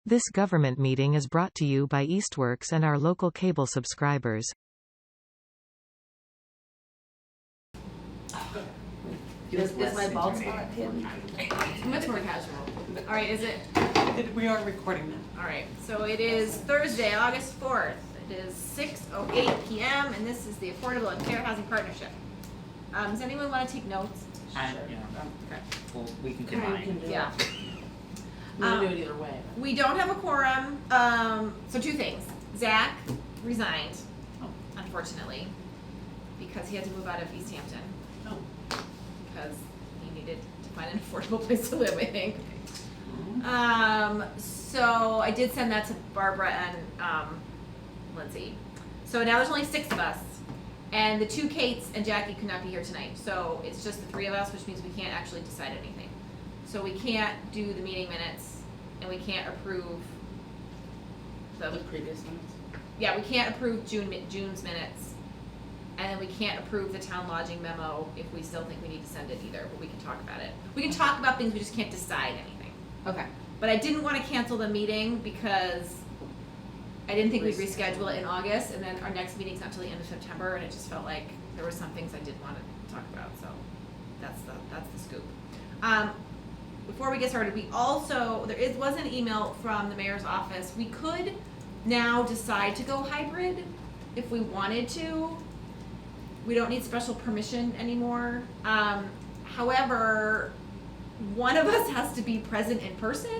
This government meeting is brought to you by Eastworks and our local cable subscribers. Is my bald spot him? Much more casual. All right, is it? We are recording now. All right, so it is Thursday, August 4th. It is 6:08 p.m. and this is the Affordable and Fair Housing Partnership. Does anyone want to take notes? Yeah. Okay. Well, we can combine. Yeah. We can do it either way. We don't have a quorum. So two things. Zach resigned, unfortunately, because he had to move out of Easthampton Oh. because he needed to find an affordable place to live, I think. So I did send that to Barbara and Lindsay. So now there's only 6 of us, and the 2 Kates and Jackie could not be here tonight. So it's just the 3 of us, which means we can't actually decide anything. So we can't do the meeting minutes, and we can't approve The previous minutes? Yeah, we can't approve June's minutes, and then we can't approve the town lodging memo if we still think we need to send it either, but we can talk about it. We can talk about things, we just can't decide anything. Okay. But I didn't want to cancel the meeting because I didn't think we'd reschedule it in August, and then our next meeting's not until the end of September, and it just felt like there were some things I did want to talk about, so that's the scoop. Before we get started, we also, was an email from the mayor's office. We could now decide to go hybrid if we wanted to. We don't need special permission anymore. However, one of us has to be present in person.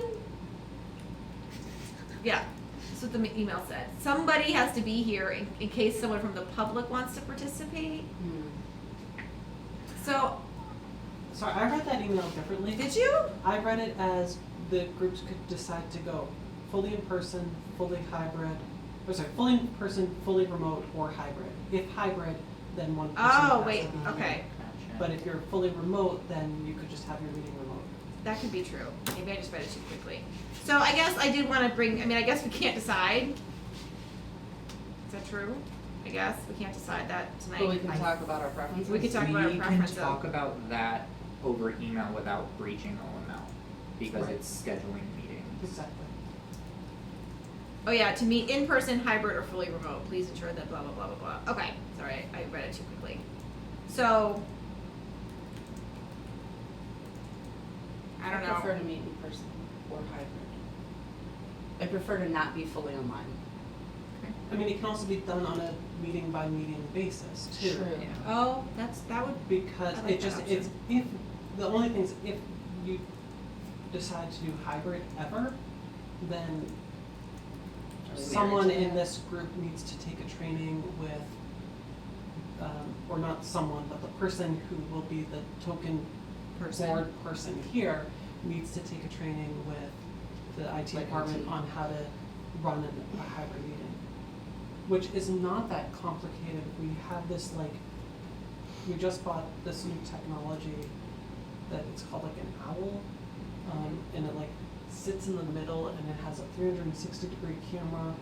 Yeah, that's what the email said. Somebody has to be here in case someone from the public wants to participate. So, Sorry, I read that email differently. did you? I read it as the groups could decide to go fully in person, fully hybrid, fully in person, fully remote, or hybrid. If hybrid, then one person Oh, has wait, to be here. okay. But if you're fully remote, then you could just have your meeting remote. That could be true. Maybe I just read it too quickly. So I guess I did want to bring, I guess we can't decide. Is that true? I guess we can't decide that tonight. But we can talk about our preferences. We could talk about our preferences. We can talk about that over email without breaching OML because Right. it's scheduling meetings. Exactly. Oh yeah, to meet in person, hybrid, or fully remote. Please ensure that blah blah blah blah blah. Okay, sorry, I read it too quickly. So I don't know. I prefer to meet in person or hybrid. I prefer to not be fully online. I mean, it can also be done on a meeting by meeting basis too. True. Yeah. Oh, that would. Because I like it just, that it's, option. if, the only thing is if you decide to do hybrid ever, then someone in this group needs to take a training with, or not someone, but the person who will be the token board person here needs to take a training with the IT Like department IT. on how to run a hybrid meeting, which is not that complicated. We have this we just bought this new technology that it's called like an owl, and it sits in the middle and it has a 360-degree camera,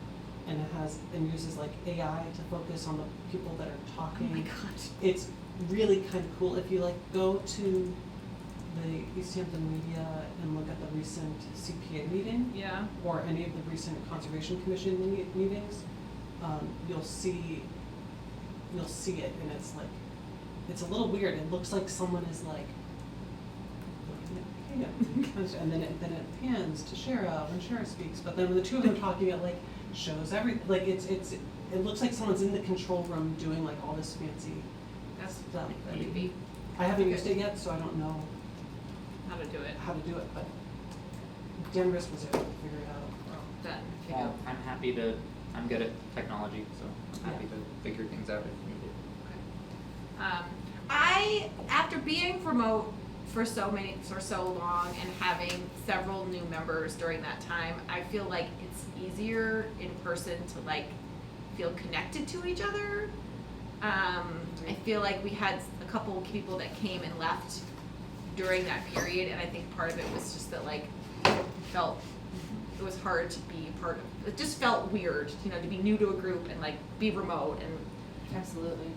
and it uses AI to focus on the people that are talking. Oh my gosh. It's really kind of cool. If you go to the Easthampton media and look at the recent CPA meeting, Yeah. or any of the recent Conservation Commission meetings, you'll see it, and it's a little weird. It looks like someone is looking at Kate, and then it pans to Shara when Shara speaks. But then when the two of them talking, it shows everything. It looks like someone's in the control room doing all this fancy That's stuff. creepy. I haven't used it yet, so I don't know How to do it. how to do it, but Danvers was able to figure it out. Done. Well, I'm good at technology, so I'm happy to figure things out if needed. After being remote for so long and having several new members during that time, I feel like it's easier in person to feel connected to each other. I feel like we had a couple people that came and left during that period, and I think part of it was just that it was hard to be part of. It just felt weird, to be new to a group and be remote and. Absolutely.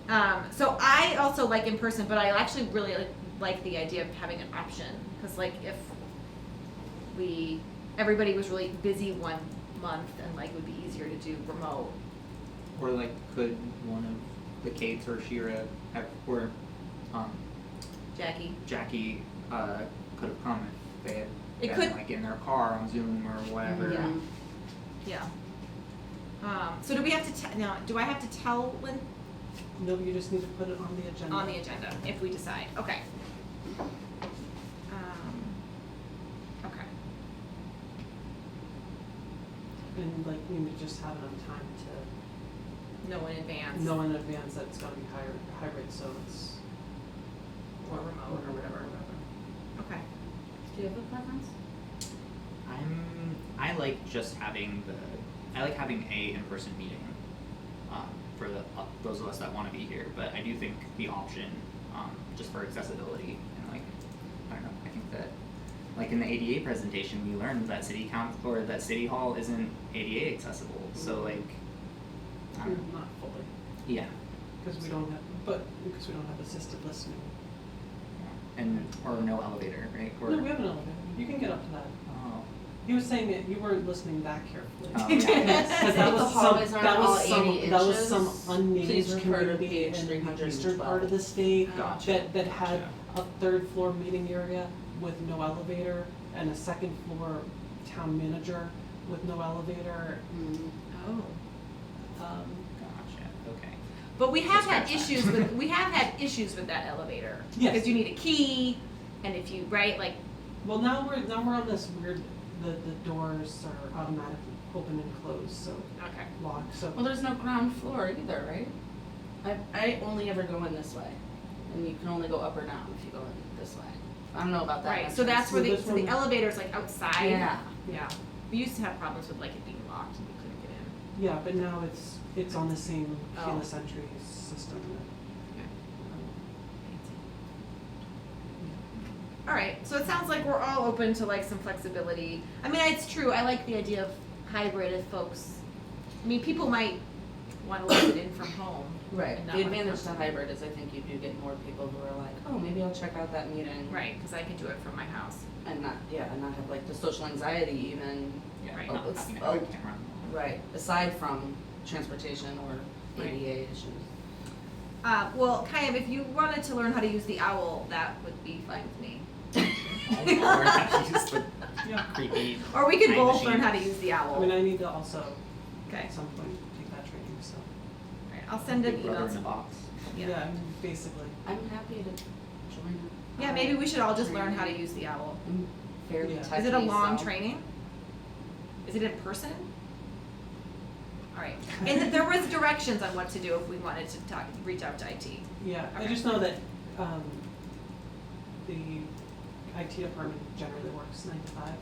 So I also like in person, but I actually really like the idea of having an option, because if we everybody was really busy one month and like it would be easier to do remote. Or like, could one of the Kates or Shira have, or Jackie? Jackie could have come if they had It been could- like in their car on Zoom or whatever. Yeah. So do we have to now? Do I have to tell Lynn No, you just need to put it on the agenda. on the agenda if we decide? Okay. Okay. And like, we need to just have enough time to Know in advance. know in advance that it's gonna be hybrid, so it's. Or remote or whatever. Okay. Do you have a preference? I like just having I like having a in-person meeting, for those of us that wanna be here, but I do think the option, just for accessibility and like, I don't know, I think that, like in the ADA presentation, we learned that city hall isn't ADA accessible, so like, I don't know, Not fully, yeah. because we don't have assisted listening. And, or no elevator, right? Or, No, we have an elevator, you can get up to that. oh, He was saying that you weren't listening that carefully. Oh, yeah. Because The hallways aren't all 80 that was some inches. unnamed Please refer to community page in the 312. eastern part of the state Gotcha. that had Gotcha. a third floor meeting area with no elevator and a second floor town manager with no elevator. Oh. gotcha, okay. But we have So had scratch that. issues with that elevator. Yes. Because you need a key, and if you like. Well, now we're on this weird, the doors are automatically open and closed, so Okay. lock, so. Well, there's no ground floor either, right? I only ever go in this way, and you can only go up or down if you go in this way. I don't know about that. Right. So that's where So this the one- elevator's like outside. Yeah. Yeah. We used to have problems with like it being locked and we couldn't get in. Yeah, but now it's on the same Oh. keyless entry system that, Okay. um, All right, so it sounds like we're all open to like some flexibility. I mean, it's true, I like the idea of hybrid if folks, I mean, people might want to listen in from home. Right. and not The wanna advantage to come. hybrid is I think you do get more people who are like, oh, maybe I'll check out that meeting. Right, because I can do it from my house. And not have like the social anxiety even. Yeah, Right. not It's- having to have a camera. Right. Aside from transportation or Right. ADA issues. Well, kind of, if you wanted to learn how to use the owl, that would be fine with me. I'll learn how to use the Yeah. creepy Or we could time both machine. learn how to use the owl. I mean, I need to also, Okay, at some point, take that training, so. right, I'll send an Big brother email in to a box. Yeah. I mean, basically. I'm happy to join it. Yeah, maybe we should all just learn how to use the owl. I'm fairly Yeah. techy, Is it a long so- training? Is it in person? All right, and there was directions on what to do if we wanted to reach out to IT. Yeah, I Okay. just know that, the IT department generally works 9 to 5,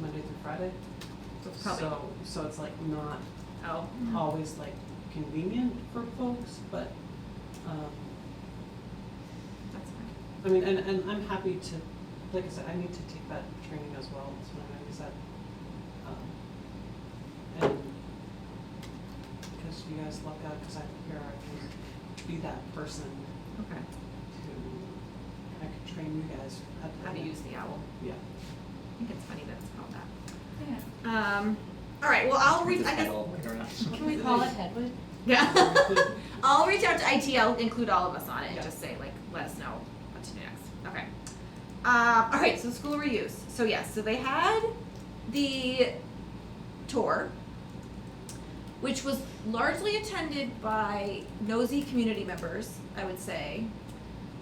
Monday through Friday. So it's probably, So it's like not oh, always like convenient for folks, but, that's fine. I mean, and I'm happy to, like I said, I need to take that training as well, so when I was at, and because you guys luck out, because I'm here, I can be that person Okay. to, I can train you guys How to use the owl. Yeah. I think it's funny that it's called that. All right, well, I'll reach, I guess, Can we call it Headwood? yeah. I'll reach out to IT, I'll include all of us on it and Yeah. just say, like, let us know what to do next. Okay. All right, so school reuse. So yes, so they had the tour, which was largely attended by nosy community members, I would say.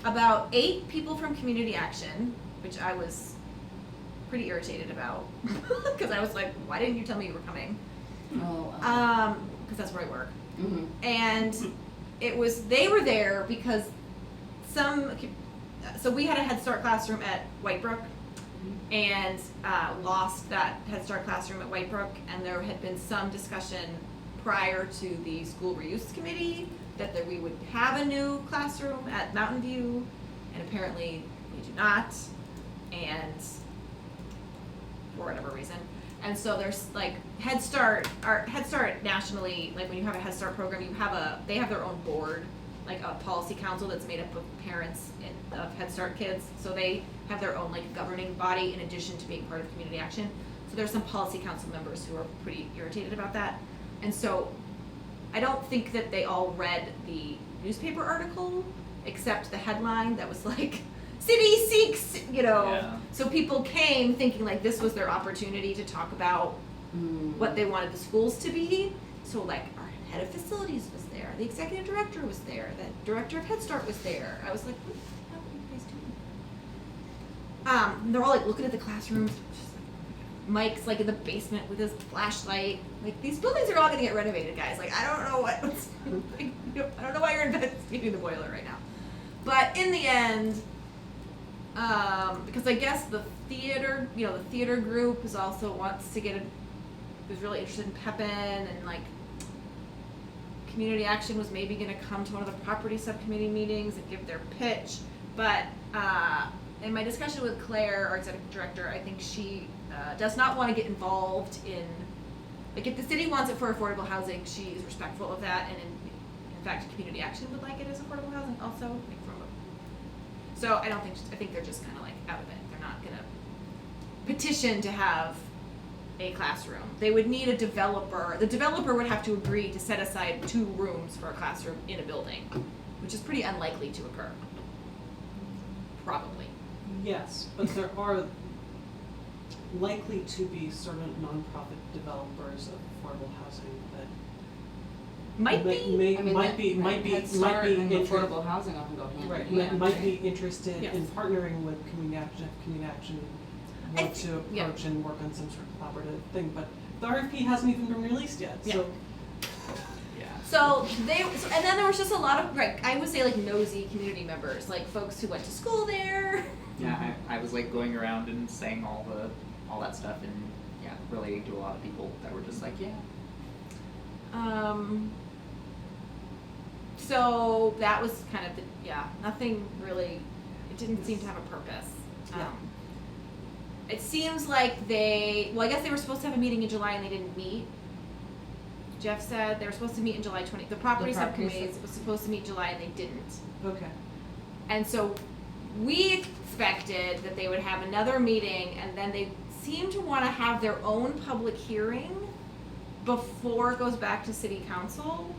About 8 people from Community Action, which I was pretty irritated about, because I was like, why didn't you tell me you were coming? Oh. Because that's where I work. Mhm. And they were there because so we had a Head Start classroom at Whitebrook and lost that Head Start classroom at Whitebrook, and there had been some discussion prior to the school reuse committee that we would have a new classroom at Mountain View, and apparently we do not, and for whatever reason. And so there's like Head Start nationally, like when you have a Head Start program, they have their own board, like a policy council that's made up of parents of Head Start kids. So they have their own like governing body in addition to being part of Community Action. So there's some policy council members who are pretty irritated about that. And so I don't think that they all read the newspaper article, except the headline that was like, city seeks, Yeah. So people came thinking like this was their opportunity to talk about what they wanted the schools to be. So like our head of facilities was there, the executive director was there, the director of Head Start was there. I was like, what the hell are you guys doing? They're all like looking at the classrooms. Just like, Mike's like in the basement with his flashlight. Like these buildings are all gonna get renovated, guys. Like I don't know what's like, I don't know why you're investigating the boiler right now. But in the end, because I guess the theater, the theater group is also wants to was really interested in Pepin, and like Community Action was maybe going to come to one of the property subcommittee meetings and give their pitch. But in my discussion with Claire, our executive director, I think she does not want to get involved in, like if the city wants it for affordable housing, she is respectful of that, and in fact, Community Action would like it as affordable housing also. So I think they're just kind of like out of it. They're not going to petition to have a classroom. They would need a developer. The developer would have to agree to set aside 2 rooms for a classroom in a building, which is pretty unlikely to occur. Probably. Yes, but there are likely to be certain nonprofit developers of affordable housing that Might be. might be affordable housing often go hand right, in hand. might be interested Yes. in partnering with Community Action want to approach and work on some sort of collaborative thing, but the RFP hasn't even been released yet, so. Yeah. So and then there was just a lot of, I would say like nosy community members, like folks who went to school there. Yeah, I was like going around and saying all that stuff, and yeah, relating to a lot of people that were just like, yeah. So that was kind of nothing really, it didn't seem to have a purpose. It seems like I guess they were supposed to have a meeting in July and they didn't meet. Jeff said they were supposed to meet in July 20th. The property subcommittee was supposed to meet in July and they didn't. Okay. And so we expected that they would have another meeting, and then they seem to want to have their own public hearing before it goes back to city council,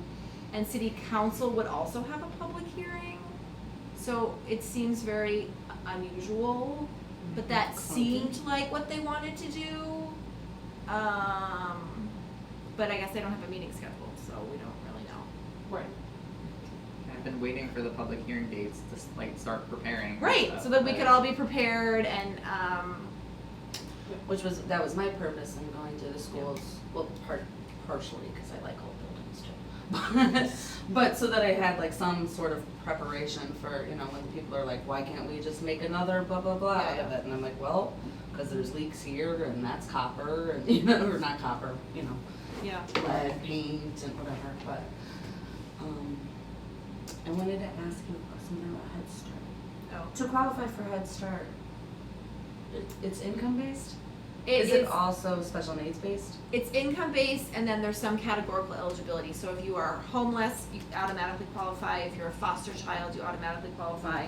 and city council would also have a public hearing. So it seems very unusual, but that seemed like what they wanted to do. But I guess they don't have a meeting scheduled, so we don't really know. Right. I've been waiting for the public hearing dates to like start preparing. Right, so that we could all be prepared and That was my purpose in going to the schools, well, partially, because I like old buildings too. But so that I had like some sort of preparation for, when people are like, why can't we just make another blah, blah, blah out of it? And I'm like, well, because there's leaks here, and that's copper, and, or not copper, yeah. lead, paint, and whatever, but, I wanted to ask you something about Head Start. Oh. To qualify for Head Start, it's income based? It Is it also special needs based? It's income based, and then there's some categorical eligibility. So if you are homeless, you automatically qualify. If you're a foster child, you automatically qualify.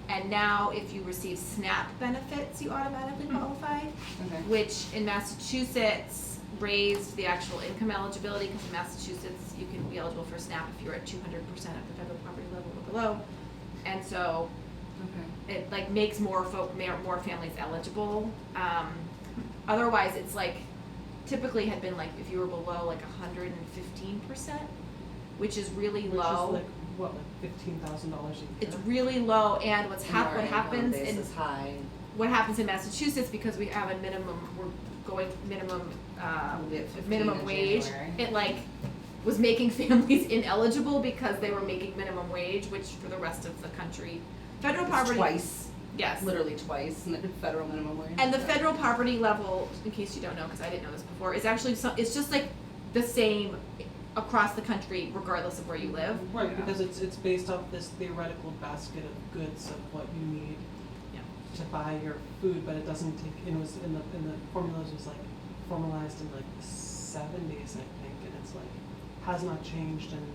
And now if you receive SNAP benefits, you automatically qualify, Okay. which in Massachusetts raised the actual income eligibility, because in Massachusetts you can be eligible for SNAP if you're at 200% of the federal poverty level or below. And so Okay. it like makes more families eligible. Otherwise, it's like typically had been like if you were below like 115%, which is really Which low. is like, what, like $15,000 a year? It's really low, and what happens base in is high. what happens in Massachusetts, because we have a minimum, we're going minimum We have 15 minimum in wage. January. It like was making families ineligible because they were making minimum wage, which for the rest of the country, federal It's poverty. twice, Yes. literally twice, in the federal minimum wage. And the federal poverty level, in case you don't know, because I didn't know this before, is actually it's just like the same across the country, regardless of where you live. Right, Yeah. because it's based off this theoretical basket of goods of what you need Yeah. to buy your food, but it doesn't take, it was in the formulas was like formalized in like the 70s, I think, and it's like has not changed and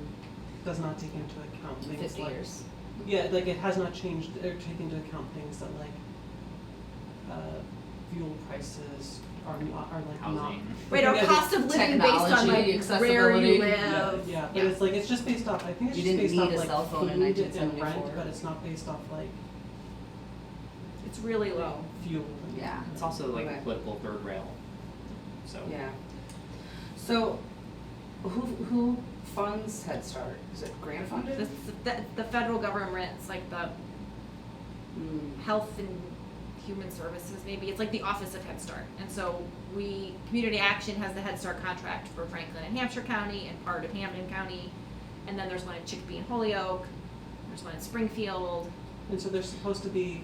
does not take into account things 50 like years. yeah, like it has not changed or taken into account things that like fuel prices, are like not. Housing. Right, or Yeah, cost of living based on technology, like where you accessibility. live. Yeah, but Yeah. it's like, it's just based off, I think it's You just didn't based off need a like cell phone in food and 1974. rent, but it's not based off like It's really low. fuel. and- Yeah. It's also like Okay. a political third rail. So Yeah. So, who funds Head Start? Is it grant funded? The federal government's like the Mm. Health and Human Services, maybe. It's like the Office of Head Start. And so Community Action has the Head Start contract for Franklin and Hampshire County and part of Hampden County. And then there's one in Chicopee and Holyoke. There's one in Springfield. And so there's supposed to be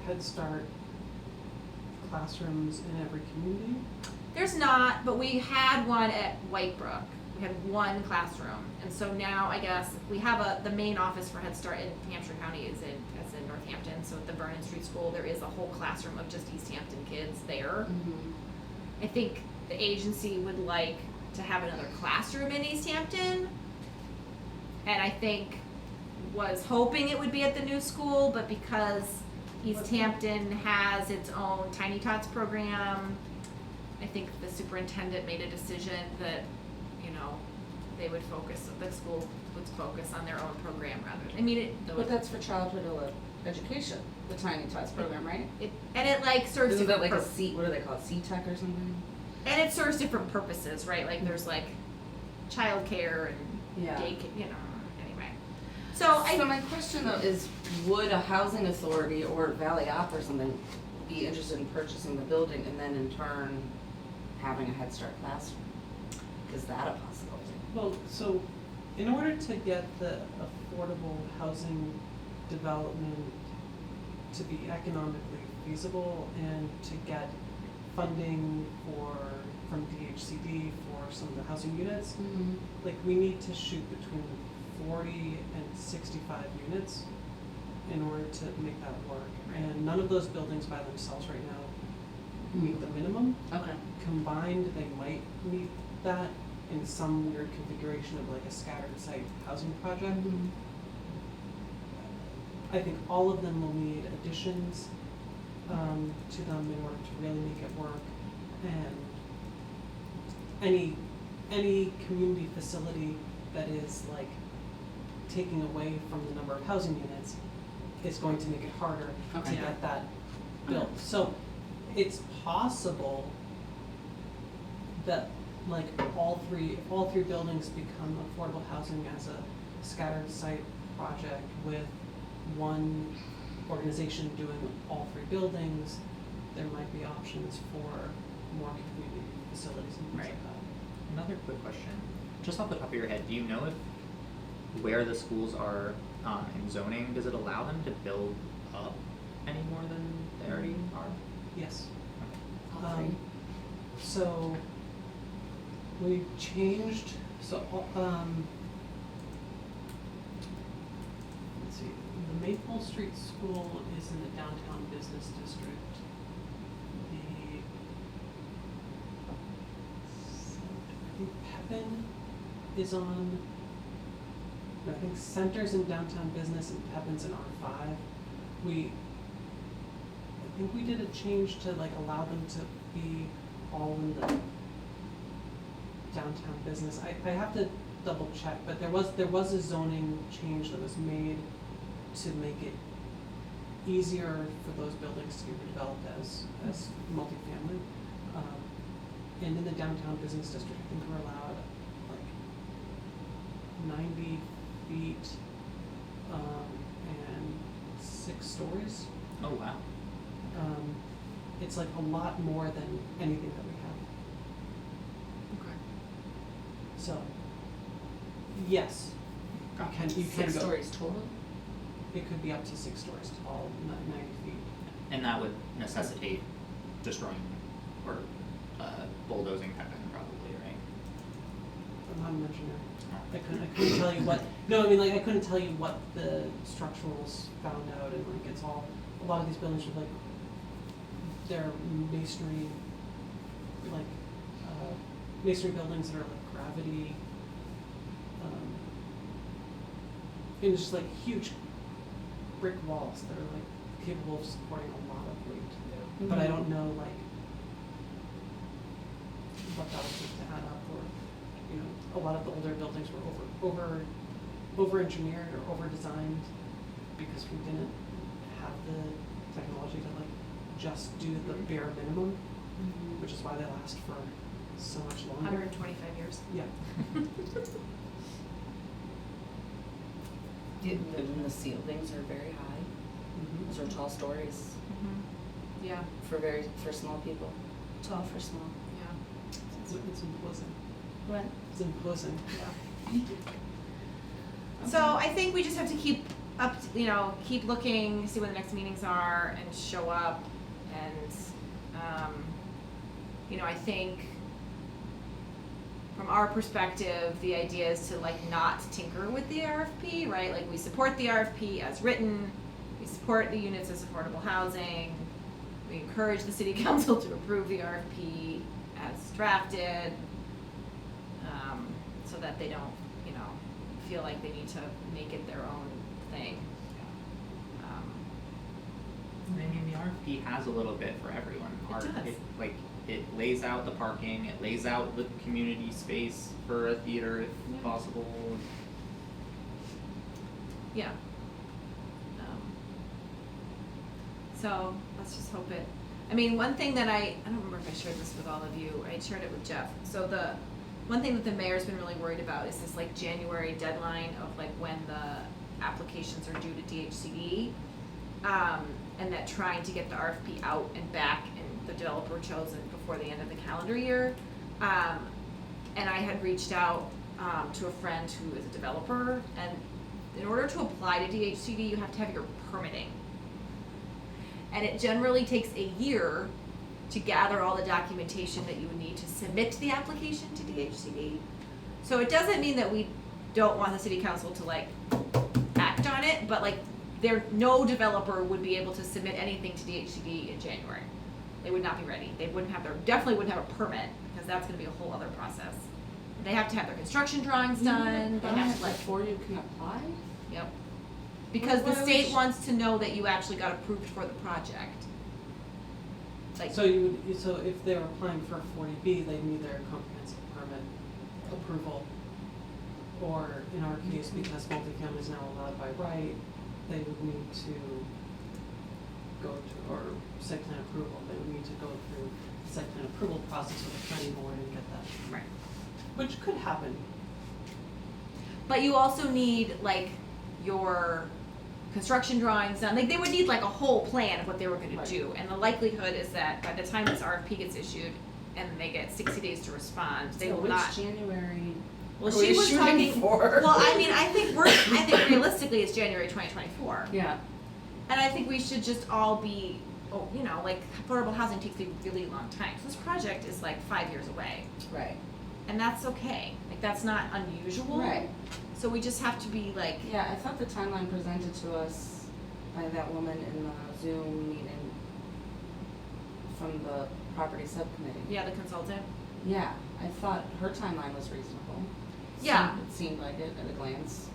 Head Start classrooms in every community? There's not, but we had one at Whitebrook. We had one classroom. And so now I guess we have the main office for Head Start in Hampshire County is in Northampton. So at the Vernon Street School, there is a whole classroom of just Easthampton kids there. Mhm. I think the agency would like to have another classroom in Easthampton. And I think was hoping it would be at the new school, but because Easthampton has its own Tiny Tots program, I think the superintendent made a decision that, the school would focus on their own program rather than, But that's for childhood education, the Tiny Tots program, right? it like serves Isn't that different like a C, what do they call it, C-Tech or something? and it serves different purposes, right? Like there's like childcare and Yeah. daycare, anyway. So my question though is, would a housing authority or Valley Op or something be interested in purchasing the building and then in turn having a Head Start classroom? Is that a possibility? Well, so in order to get the affordable housing development to be economically feasible and to get funding from DHCD for some of the housing units, Mm-hmm. like we need to shoot between 40 and 65 units in order to make that work. And none of those buildings by themselves right now meet the minimum. Okay. Combined, they might meet that in some weird configuration of like a scattered site housing project. Mm-hmm. I think all of them will need additions to them in order to really make it work. And any community facility that is like taking away from the number of housing units is going to make it harder Okay. to get that built. So it's possible that like if all three buildings become affordable housing as a scattered site project with one organization doing all three buildings, there might be options for more community facilities and things Right. like that. another quick question, just off the top of your head, do you know if where the schools are in zoning, does it allow them to build up any more than they already are? Yes. All three. So we changed, let's see, the Maple Street School is in the downtown business district. I think Pepin is on, I think Center's in downtown business and Pepin's in R5. I think we did a change to like allow them to be all in the downtown business. I have to double check, but there was a zoning change that was made to make it easier for those buildings to be redeveloped as multifamily. And in the downtown business district, I think we're allowed like 90 feet and 6 stories. Oh, wow. It's like a lot more than anything that we have. Okay. So, yes, you can 6 go. stories total? It could be up to 6 stories tall, 90 feet. And that would necessitate destroying or bulldozing Pepin probably, right? I'm not an engineer. I couldn't tell you what. No, I mean like I couldn't tell you what the structurals found out, and like it's all a lot of these buildings are like they're masonry, like masonry buildings that are like gravity. And it's just like huge brick walls that are like capable of supporting a lot of weight. But I don't know like what that would take to add up, or, you know, a lot of the older buildings were over-engineered or over-designed because we didn't have the technology to like just do the bare minimum, which is why they last for so much longer. 125 years. Yeah. And the ceilings are very high. Mhm. Those are tall stories Yeah, for small people. Tall for small. yeah. It's imposing. What? It's imposing. So I think we just have to keep keep looking, see when the next meetings are, and show up. And I think from our perspective, the idea is to like not tinker with the RFP, right? Like we support the RFP as written, we support the units as affordable housing, we encourage the city council to approve the RFP as drafted, so that they don't, feel like they need to make it their own thing. I mean, the RFP has a little bit for everyone. It does. It lays out the parking, it lays out the community space for a theater if Yeah. possible. Yeah. So let's just hope it. I mean, one thing that I don't remember if I shared this with all of you. I shared it with Jeff. So the one thing that the mayor's been really worried about is this like January deadline of like when the applications are due to DHCD, and that trying to get the RFP out and back and the developer chosen before the end of the calendar year. And I had reached out to a friend who is a developer, and in order to apply to DHCD, you have to have your permitting. And it generally takes a year to gather all the documentation that you would need to submit the application to DHCD. So it doesn't mean that we don't want the city council to like act on it, but like no developer would be able to submit anything to DHCD in January. They would not be ready. They definitely wouldn't have a permit, because that's gonna be a whole other process. They have to have their construction drawings done, they have to like, before you can apply? yep. Because the What state wants to know that you actually got approved for the project. Like, So if they're applying for a 40B, they need their comprehensive permit approval. Or in our case, because multifamily is now allowed by right, they would need to go to, or site plan approval, they would need to go through the site plan approval process with the planning board and get that. right. Which could happen. But you also need like your construction drawings done. Like they would need like a whole plan of what they were going Right. to do. And the likelihood is that by the time this RFP gets issued and they get 60 days to respond, they So will which not. January? Well, are we she was shooting talking. for? Well, I mean, I think realistically it's January 2024. Yeah. And I think we should just all be, like affordable housing takes a really long time. So this project is like 5 years away, Right. and that's okay. Like that's not unusual. Right. So we just have to be like. Yeah, I thought the timeline presented to us by that woman in the Zoom meeting from the property subcommittee. Yeah, the consultant. Yeah, I thought her timeline was reasonable. Yeah. It seemed like it at a glance.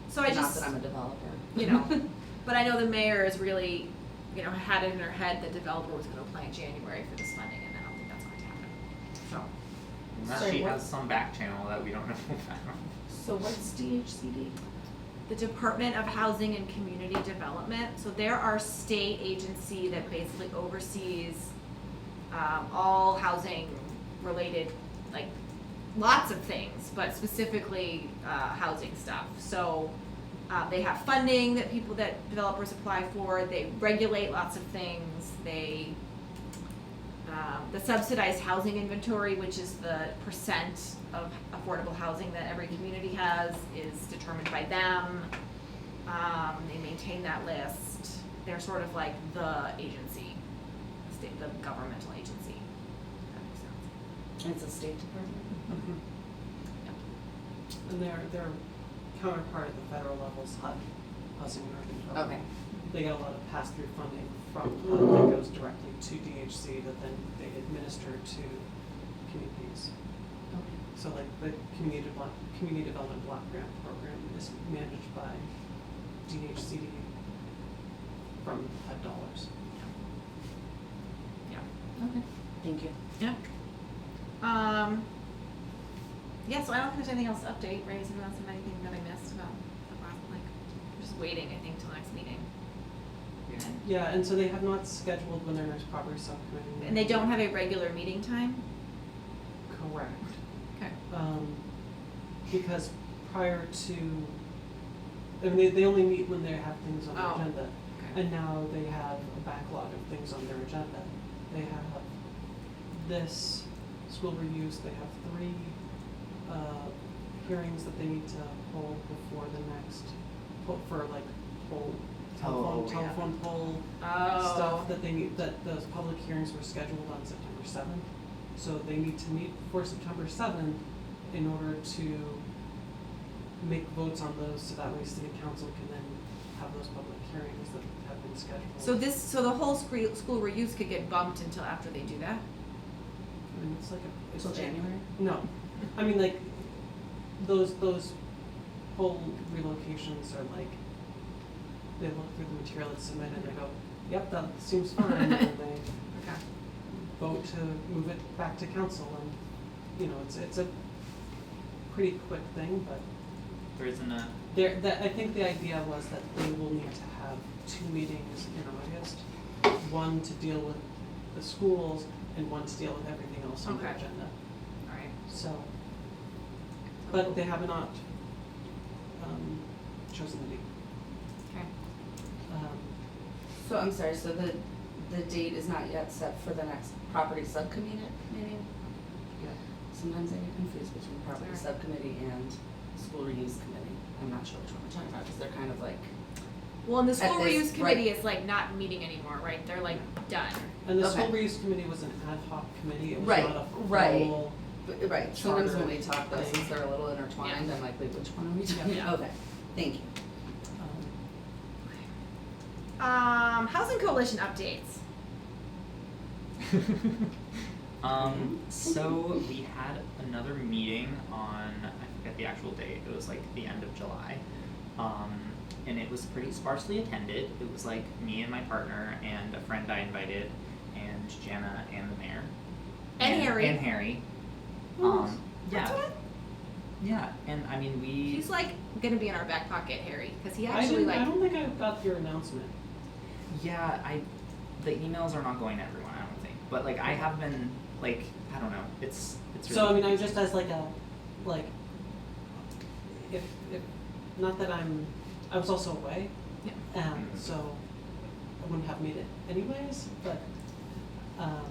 So I Not just, that I'm a developer. But I know the mayor is really, had it in her head that developer was going to apply in January for this funding, and I don't think that's going to happen. So. Unless Sorry, she what? has some back channel that we don't know about. So what's DHCD? The Department of Housing and Community Development. So they're our state agency that basically oversees all housing related, like lots of things, but specifically housing stuff. So they have funding that developers apply for. They regulate lots of things. They the subsidized housing inventory, which is the percent of affordable housing that every community has, is determined by them. They maintain that list. They're sort of like the agency, the governmental agency. If that makes sense. And it's a State Department? Mhm. Yep. And their counterpart at the federal level is HUD, Housing and Urban Development. Okay. They get a lot of pass-through funding from HUD that goes directly to DHC that then they administer to communities. Okay. So like the Community Development Block Grant Program is managed by DHCD from HUD dollars. Yeah. Okay. Thank you. Yeah. Yeah, so I don't think there's anything else to update, right? Is there anything that I missed about the last, like, we're just waiting, I think, till next meeting. Yeah. Yeah, and so they have not scheduled when their next property subcommittee. And they don't have a regular meeting time? Correct. Okay. Because prior to, I mean, they only meet when they have things on their Oh, agenda. okay. And now they have a backlog of things on their agenda. They have this school reviews, they have 3 hearings that they need to hold before the next, for like poll, telephone poll Oh. stuff that they need, that those public hearings were scheduled on September 7th. So they need to meet before September 7th in order to make votes on those, so that way city council can then have those public hearings that have been scheduled. So the whole school reuse could get bumped until after they do that? I mean, it's like it's Till January? No, I mean, like, those whole relocations are like, they look through the material that's submitted and they go, yep, that seems fine, and then they Okay. vote to move it back to council, and, you know, it's a pretty quick thing, but There isn't a, I think the idea was that they will need to have 2 meetings in August, one to deal with the schools and one to deal with everything else on their Okay. agenda. All right. So, but they have not chosen the date. Okay. So I'm sorry, so the date is not yet set for the next property subcommittee meeting? Yeah. Sometimes I get confused between property Sorry. subcommittee and school reuse committee. I'm not sure which one we're talking about, because they're kind of like, Well, and the school At this- reuse committee is like not meeting anymore, right? They're like done. And the Okay. school reuse committee was an ad hoc committee, it was Right, not a right. full. right, sometimes when we Charter talk though, since thing. they're a little intertwined, I'm like, wait, which one are we talking Yeah. about? Okay, thank you. Housing coalition updates. So we had another meeting on, I forget the actual date, it was like the end of July. And it was pretty sparsely attended. It was like me and my partner and a friend I invited and Jana and the mayor. And Harry. And Harry. Oh, Yeah. That's what? Yeah, and I mean we. He's like gonna be in our back pocket, Harry, because he I actually didn't, I like. don't think I got your announcement. Yeah, the emails are not going to everyone, I don't think. But like I have been like, I don't know, it's really So, I mean, I confusing. just as like a, like, if, not that I was also away, Yeah. Mhm. so I wouldn't have made it anyways, but, that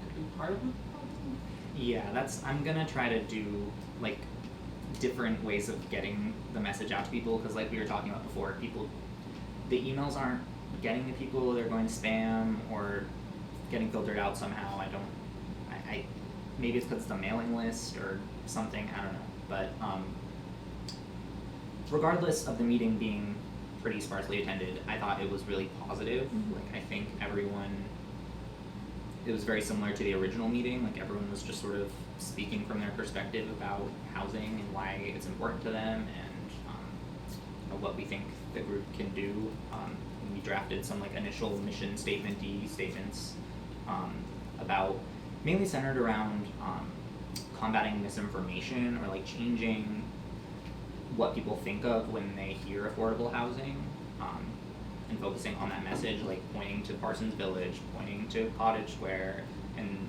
could be part of the problem. Yeah, I'm gonna try to do like different ways of getting the message out to people, because like we were talking about before, the emails aren't getting to people, they're going to spam or getting filtered out somehow. I maybe it's because it's the mailing list or something, I don't know. But regardless of the meeting being pretty sparsely attended, I thought it was really positive. Mhm. Like I think it was very similar to the original meeting, like everyone was just sort of speaking from their perspective about housing and why it's important to them, and you know, what we think the group can do. And we drafted some like initial mission statements about, mainly centered around combating misinformation or like changing what people think of when they hear affordable housing, and focusing on that message, like pointing to Parsons Village, pointing to Cottage Square, and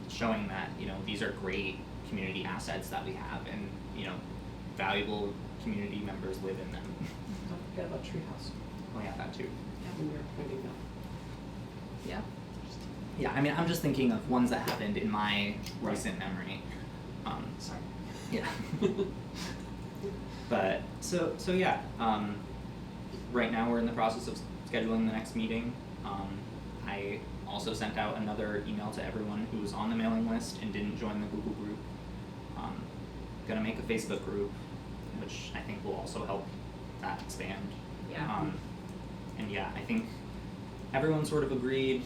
showing that, you know, these are great community assets that we have, and, you know, valuable community members live in them. Don't forget about Treehouse Oh yeah, that too. when you're pointing out. Yeah. Yeah, I mean, I'm just thinking of ones that happened in my recent memory. Sorry. Yeah. But so yeah. Right now we're in the process of scheduling the next meeting. I also sent out another email to everyone who was on the mailing list and didn't join the Google group. Gonna make a Facebook group, which I think will also help that expand. Yeah. And yeah, I think everyone sort of agreed,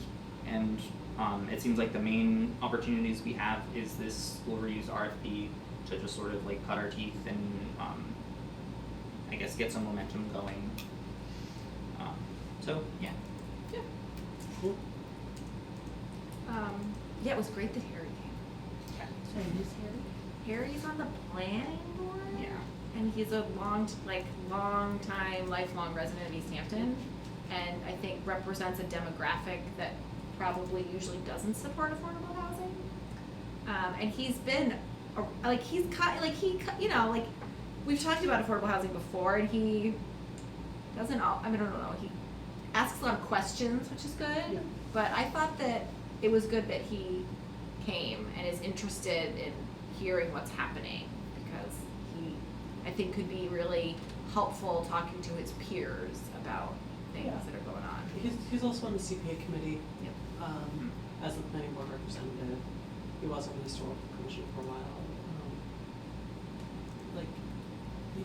and it seems like the main opportunities we have is this school reuse RFP to just sort of like cut our teeth and I guess get some momentum going. So yeah. Cool. Yeah, it was great that Harry came. So who's Harry? Harry's on the planning board. Yeah. And he's a long time, lifelong resident of Easthampton, and I think represents a demographic that probably usually doesn't support affordable housing. And he's been, we've talked about affordable housing before, and he doesn't, I don't know, he asks a lot of questions, which is good, Yeah. but I thought that it was good that he came and is interested in hearing what's happening, because he, I think, could be really helpful talking to his peers about things Yeah. that are going on. He's also on the CPA committee, Yep. as the planning board representative. He was on the historical commission for a while.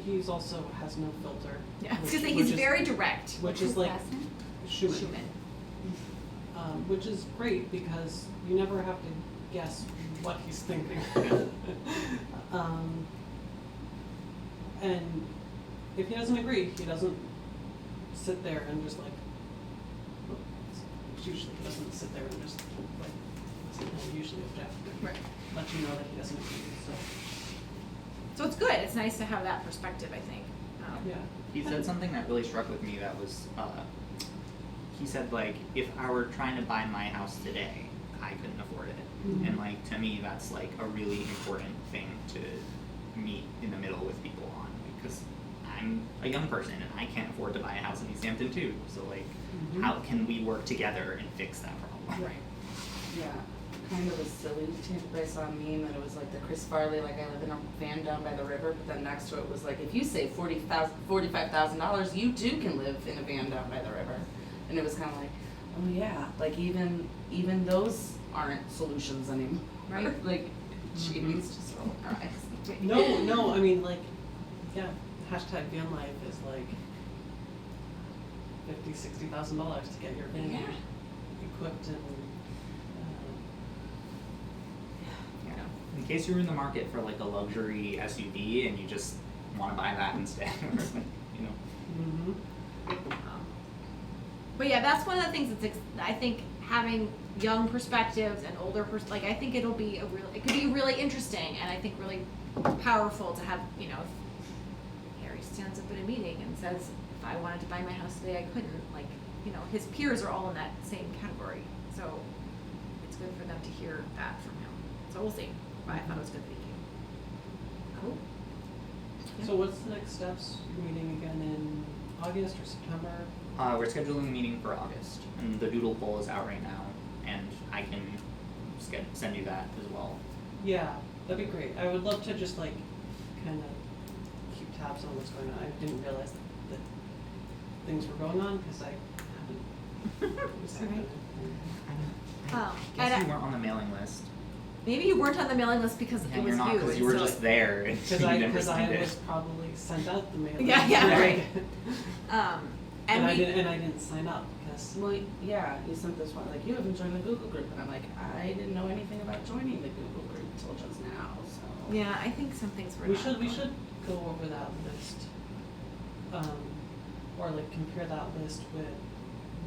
He's also has no filter. Yeah, I was which- gonna say, which he's is- very direct. Which is like Schumann. Schumann. Which is great because you never have to guess what he's thinking. And if he doesn't agree, he doesn't sit there and just like, well, usually he doesn't sit there and just like, he'll usually object and Right. let you know that he doesn't agree, so, So it's good, it's nice to have that perspective, I think. yeah. He said something that really struck with me. That was, he said like, if I were trying to buy my house today, I couldn't afford it. Mhm. And like, to me, that's like a really important thing to meet in the middle with people on, because I'm a young person and I can't afford to buy a house in Easthampton too. So like, Mhm. how can we work together and fix that problem? Right. Yeah, kind of was silly too, but I saw a meme that it was like the Chris Farley, like I live in a van down by the river, but then next to it was like, if you save $45,000, you too can live in a van down by the river. And it was kind of like, oh yeah, like even those aren't solutions anymore. Right. Like, geez, just roll our eyes. No, I mean, like, yeah, hashtag van life is like $50,000-$60,000 to get your van Yeah. equipped and, Yeah. In case you're in the market for like a luxury SUV and you just want to buy that instead, or like, you know. But yeah, that's one of the things that's, I think, having young perspectives and older I think it could be really interesting, and I think really powerful to have, you know, if Harry stands up at a meeting and says, if I wanted to buy my house today, I couldn't, like, you know, his peers are all in that same category, so it's good for them to hear that from him. So we'll see, but I thought it was good that he came. Cool. so what's the next steps? You're meeting again in August or September? We're scheduling a meeting for August, and the doodle poll is out right now, and I can send you that as well. Yeah, that'd be great. I would love to just like kind of keep tabs on what's going on. I didn't realize that things were going on because I haven't. That's all right. I And guess you weren't on the mailing list. maybe you weren't on the mailing list because Yeah, it was you're not, you. because and you were so- just there and you Because didn't I receive was it. probably sent out the mail. Yeah, right. And I we- didn't sign up because Well, yeah, you sent this one, like, you haven't joined the Google group, and I'm like, I didn't know anything about joining the Google group until just now, so. Yeah, I think some things were we not should going. go over that list, or like compare that list with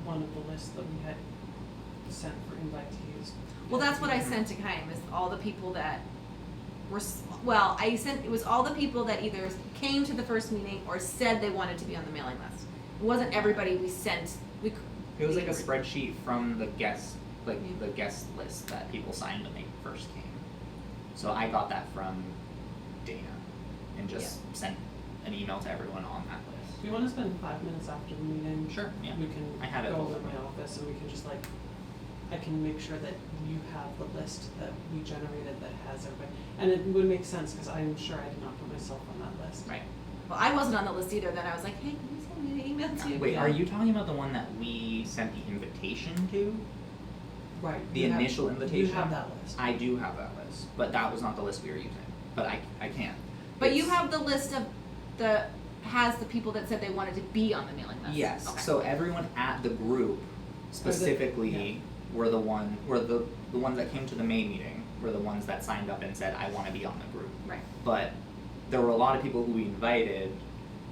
one of the lists that we had sent for invitees. Well, that's what I sent to Chaim, is all the people that were, it was all the people that either came to the first meeting or said they wanted to be on the mailing list. It wasn't everybody we sent, It was like a spreadsheet from the guest, the guest list that people signed when they first came. So I got that from Dana and just sent an email to everyone on that list. Do you want to spend 5 minutes after the meeting? Sure, yeah. We can I have it go all over to over. my office and we can just like, I can make sure that you have the list that we generated that has everybody. And it would make sense because I'm sure I did not put myself on that list. Right. Well, I wasn't on the list either, then I was like, hey, can you send me an email too? Wait, Yeah. are you talking about the one that we sent the invitation to? Right. The you have- initial invitation? You have that list. I do have that list, but that was not the list we were using. But I can't. But you It's- have the list of has the people that said they wanted to be on the mailing list. Yes, Okay. so everyone at the group specifically were the ones that came to the May meeting were the ones that signed up and said, I wanna be on the group. Right. But there were a lot of people who we invited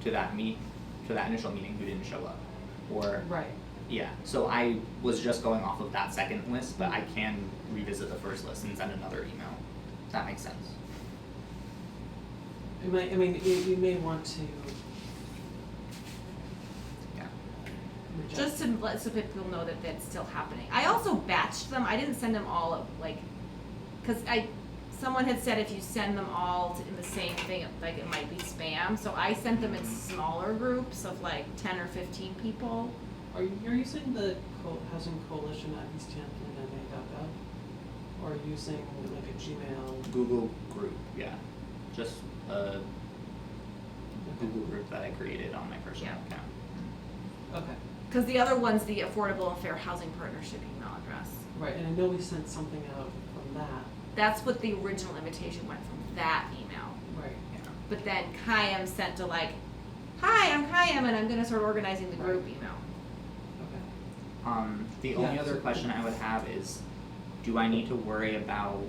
to that initial meeting who didn't show up. Or Right. Yeah, so I was just going off of that second list, but I can revisit the first list and send another email. That makes sense. You may want to Yeah. reject. Just to let so people know that that's still happening. I also batched them. I didn't send them all like, cause someone had said if you send them all in the same thing, like it might be spam. So I sent them in smaller groups of like 10 or 15 people. Are you using the Housing Coalition at easthampton.ma.gov? Or using like a Gmail? Google group, yeah. Just a Google group that I created on my personal Yeah. account. Okay, Cause the other one's the Affordable and Fair Housing Partnership email address. right, and I know we sent something out from that. That's what the original invitation went from, that email. Right. Yeah. But then Kayam sent to like, hi, I'm Kayam and I'm gonna start organizing the group email. Okay. The Yeah, only other so- question I would have is, do I need to worry about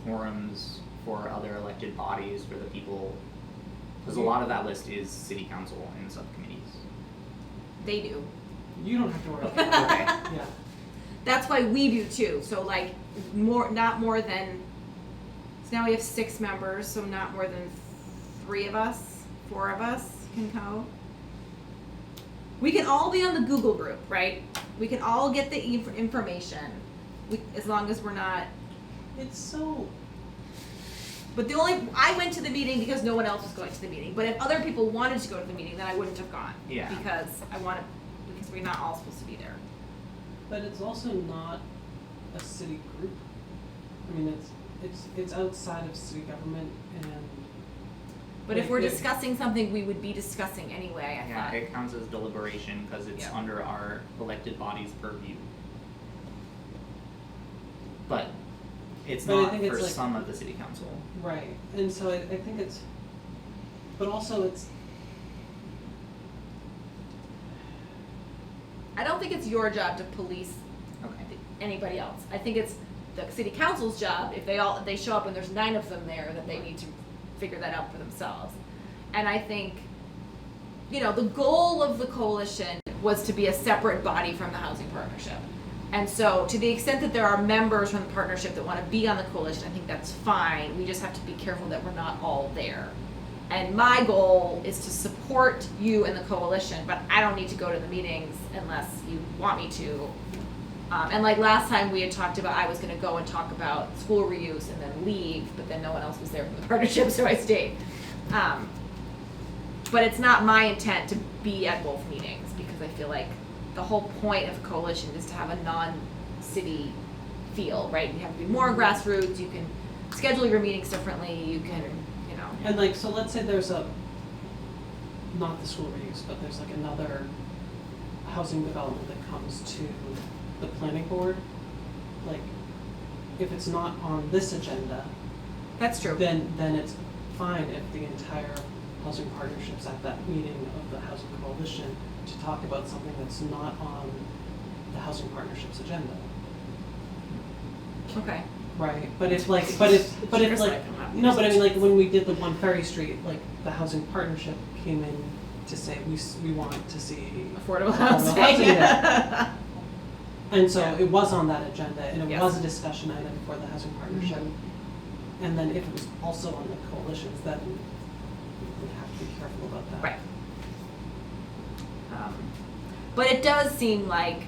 quorums for other elected bodies for the people? Because a lot of that list is city council and subcommittees. They do. You don't have to worry about Okay. that. Yeah. That's why we do too. So like not more than, so now we have 6 members, so not more than 3 of us, 4 of us can go. We can all be on the Google group, right? We can all get the information, as long as we're not. It's so, But I went to the meeting because no one else was going to the meeting. But if other people wanted to go to the meeting, then I wouldn't have gone. Yeah. Because because we're not all supposed to be there. but it's also not a city group. I mean, it's outside of city government and. But if we're Like, discussing something we would be discussing anyway, I Yeah, thought. it counts as deliberation because it's Yeah. under our elected body's purview. But it's But I not think it's for like- some of the city council. Right, and so I think it's, but also it's, I don't think it's your job to police Okay. anybody else. I think it's the city council's job, if they show up and there's 9 of them there, that they need to figure that out for themselves. And I think, the goal of the coalition was to be a separate body from the housing partnership. And so to the extent that there are members from the partnership that want to be on the coalition, I think that's fine. We just have to be careful that we're not all there. And my goal is to support you and the coalition, but I don't need to go to the meetings unless you want me to. And like last time we had talked about, I was going to go and talk about school reuse and then leave, but then no one else was there from the partnership, so I stayed. But it's not my intent to be at both meetings because I feel like the whole point of a coalition is to have a non-city feel, right? You have to be more grassroots, you can schedule your meetings differently, you can, and like, so let's say there's not the school reuse, but there's like another housing development that comes to the planning board. Like, if it's not on this agenda, That's true. then it's fine if the entire housing partnership's at that meeting of the housing coalition to talk about something that's not on the housing partnership's agenda. Okay. Right, but if like, but if like, no, but I mean like when we did the One Ferry Street, like the housing partnership came in to say we want to see Affordable housing housing. there. And so Yeah. it was on that agenda and it Yes. was a discussion item for the housing partnership. Mm-hmm. And then if it was also on the coalitions, then we would have to be careful about that. Right. But it does seem like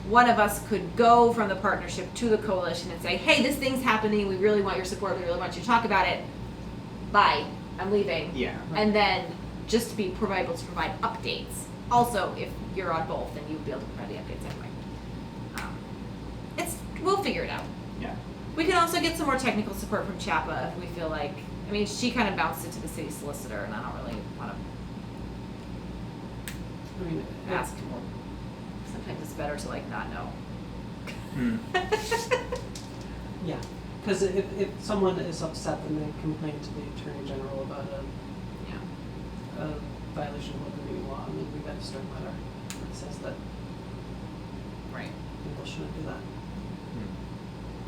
one of us could go from the partnership to the coalition and say, hey, this thing's happening, we really want your support, we really want you to talk about it, bye, I'm leaving. Yeah. And then just to be able to provide updates. Also, if you're on both, then you'll be able to provide the updates anyway. We'll figure it out. Yeah. We can also get some more technical support from Chapa if we feel like, she kind of bounced it to the city solicitor and I don't really want to I mean, ask more. Sometimes it's better to not know. Hmm. yeah, because if someone is upset, then they complain to the Attorney General about Yeah. a violation of open meeting law, and then we got a stern letter that says that Right. people shouldn't do that.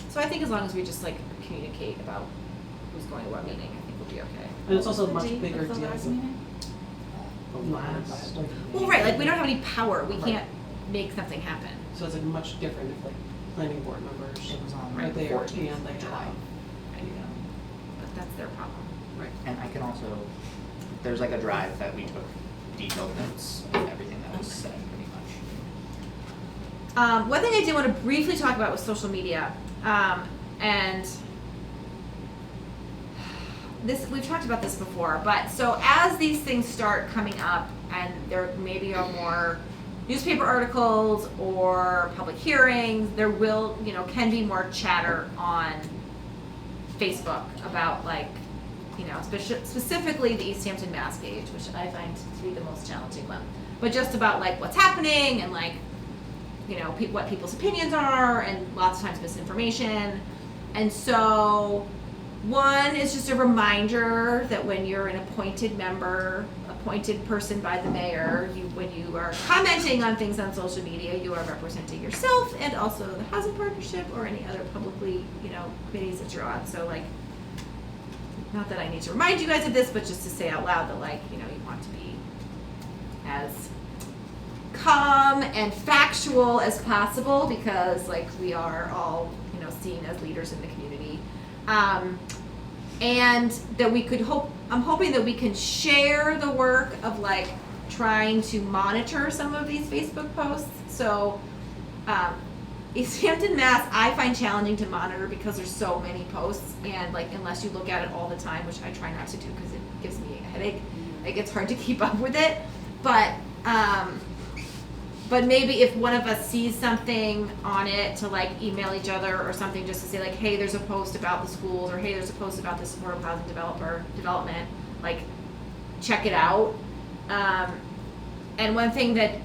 So I think as long as we just communicate about who's going to what meeting, I think we'll be okay. And it's also a What was much the date bigger of the deal. last meeting? not like last. that, like, Well, right, like we don't have any power, we Right. can't make something happen. so it's like much different if like planning board members It was on are like there 14th and they of July. have, But that's their problem. right. And I can also, there's like a drive that we took detailed notes of everything that was said pretty much. One thing I did want to briefly talk about was social media, and this we've talked about this before. But so as these things start coming up, and there maybe are more newspaper articles or public hearings, there will can be more chatter on Facebook about like specifically the Easthampton Mass page, which I find to be the most challenging one. But just about like what's happening and like what people's opinions are, and lots of times misinformation. And so one is just a reminder that when you're an appointed person by the mayor, when you are commenting on things on social media, you are representing yourself and also the housing partnership or any other publicly committees that you're on. So like, not that I need to remind you guys of this, but just to say out loud that like you want to be as calm and factual as possible, because like we are all seen as leaders in the community, and that we could I'm hoping that we can share the work of like trying to monitor some of these Facebook posts. So Easthampton, Mass, I find challenging to monitor because there's so many posts, and like unless you look at it all the time, which I try not to do because it gives me a headache, like it's hard to keep up with it. But maybe if one of us sees something on it, to like email each other or something, just to say like, hey, there's a post about the schools, or hey, there's a post about this affordable housing development, like check it out. And one thing that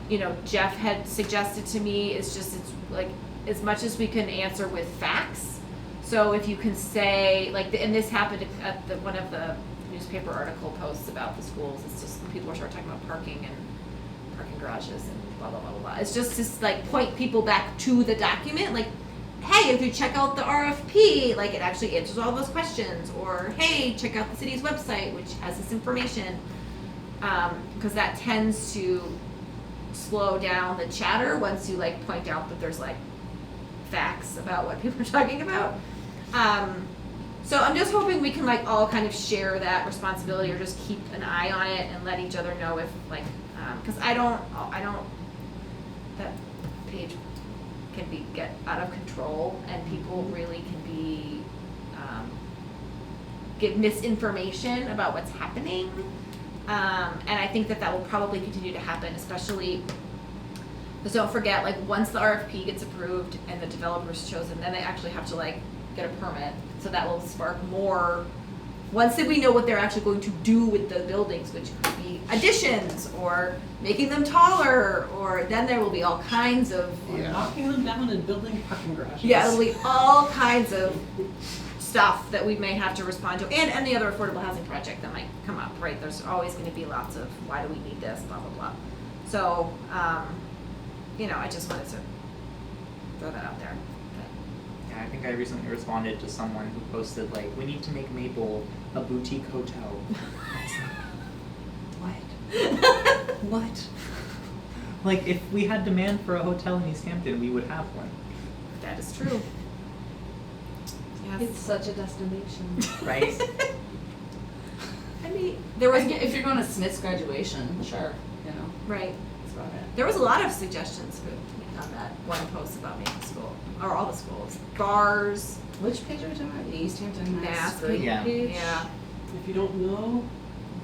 Jeff had suggested to me is just it's like as much as we can answer with facts. So if you can say like, and this happened at one of the newspaper article posts about the schools. It's just people are starting talking about parking and parking garages and blah blah blah blah blah. It's just to like point people back to the document, like, hey, if you check out the RFP, like it actually answers all those questions, or hey, check out the city's website, which has this information, because that tends to slow down the chatter once you like point out that there's like facts about what people are talking about. So I'm just hoping we can like all kind of share that responsibility, or just keep an eye on it and let each other know if like, because I don't, that page can get out of control, and people really can be, get misinformation about what's happening. And I think that will probably continue to happen, especially because don't forget, like once the RFP gets approved and the developer's chosen, then they actually have to like get a permit. So that will spark more. Once we know what they're actually going to do with the buildings, which could be additions or making them taller, or then there will be all kinds of Knocking them down and building parking garages. yeah, it'll be all kinds of stuff that we may have to respond to, and any other affordable housing project that might come up, right? There's always going to be lots of why do we need this, blah blah blah. So, I just wanted to throw that out there. Yeah, I think I recently responded to someone who posted like, we need to make Maple a boutique hotel. What? What? Like, if we had demand for a hotel in Easthampton, we would have one. That is true. Yes. It's such a destination. Right? I mean, there was If you're going to Smith's graduation, sure, right. that's about it. There was a lot of suggestions on that one post about Maple School, or all the schools, bars. Which page are we talking about? The Easthampton Mass Mass Grade Yeah. page? Yeah, If you don't know,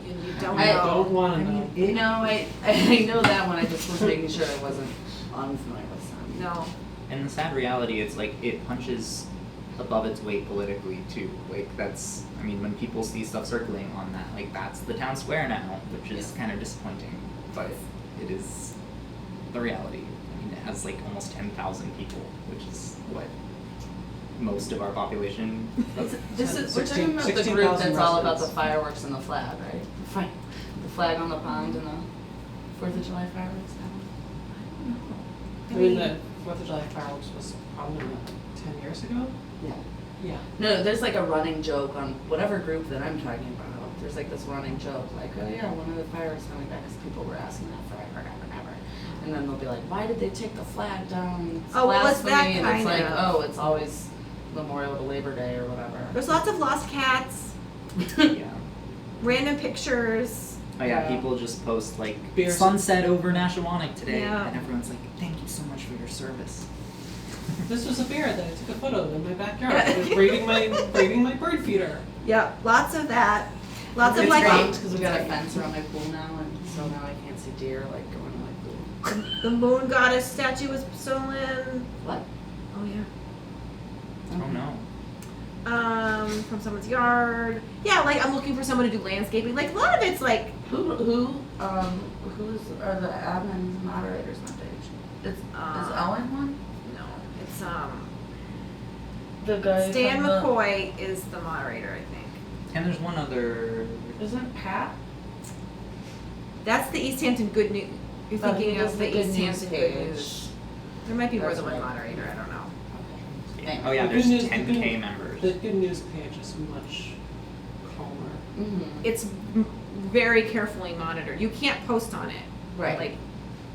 you don't I know. don't want to I know. mean, I know that one. I just was making sure I wasn't unfamiliar with some. No. And the sad reality, it's like, it punches above its weight politically too. Like, that's, I mean, when people see stuff circling on that, like, that's the town square now, which is kind of disappointing, but it is the reality. I mean, it has like almost 10,000 people, which is what most of our population. We're talking about the group that's all about the fireworks and the flag, right? The flag on the pond and the 4th of July fireworks. I mean, the 4th of July fireworks was probably 10 years ago? Yeah. Yeah. No, there's like a running joke on whatever group that I'm talking about. there's like this running joke, like, oh yeah, when are the fireworks coming back? Because people were asking that forever. And then they'll be like, why did they take the flag down? It's Oh, well, it's that blasphemy. And it's kind like, of- oh, it's always Memorial to Labor Day or whatever. There's lots of lost cats, Yeah. random pictures. Oh yeah, Yeah. people just post like Beers. sunset over Nashawanic today, Yeah. and everyone's like, "Thank you so much for your service." This was a bear that I took a photo of in my backyard. Yeah. I was braiding my bird feeder. Yep, lots of that. Lots of It's like great because we got a fence around my pool now, and so now I can't see deer like going to my pool. the moon goddess statue was stolen. What? Oh yeah. Oh no. From someone's yard. Yeah, like I'm looking for someone to do landscaping. Like a lot of it's like Who's are the admin moderators on page? Is Ellen one? no, it's The guy. Stan from the- McCoy is the moderator, I think. And there's one other. Isn't Pat? That's the Easthampton Good News. You're Oh, thinking he does of the the Good News Easthampton Good page. News. There might be more That's than one right. moderator. I don't know. Thanks. Oh yeah, The there's good news- the 10K good- members. The good news page is much calmer. Mm-hmm. It's very carefully monitored. You can't post on it. Right. Like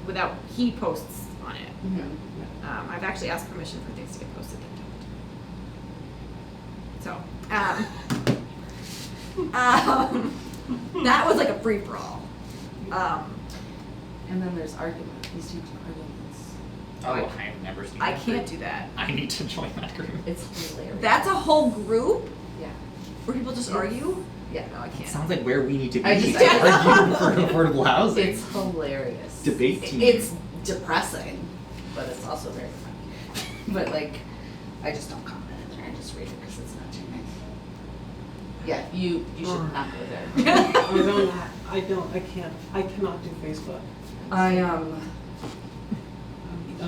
without he posts on it. Mm-hmm. I've actually asked permission for things to get posted that don't. So, that was like a free for all. And then there's arguments. These two arguments. Oh, I've never seen. I that can't group. do that. I need to join that group. It's hilarious. That's a whole group Yeah. where people just argue. Yeah. No, I It can't. sounds like where we need to be I just- to argue for affordable housing. It's hilarious. Debate team. It's depressing, but it's also very funny. But like, I just don't comment in there. I just read it because it's not too nice. Yeah, you should not go there. I cannot do Facebook.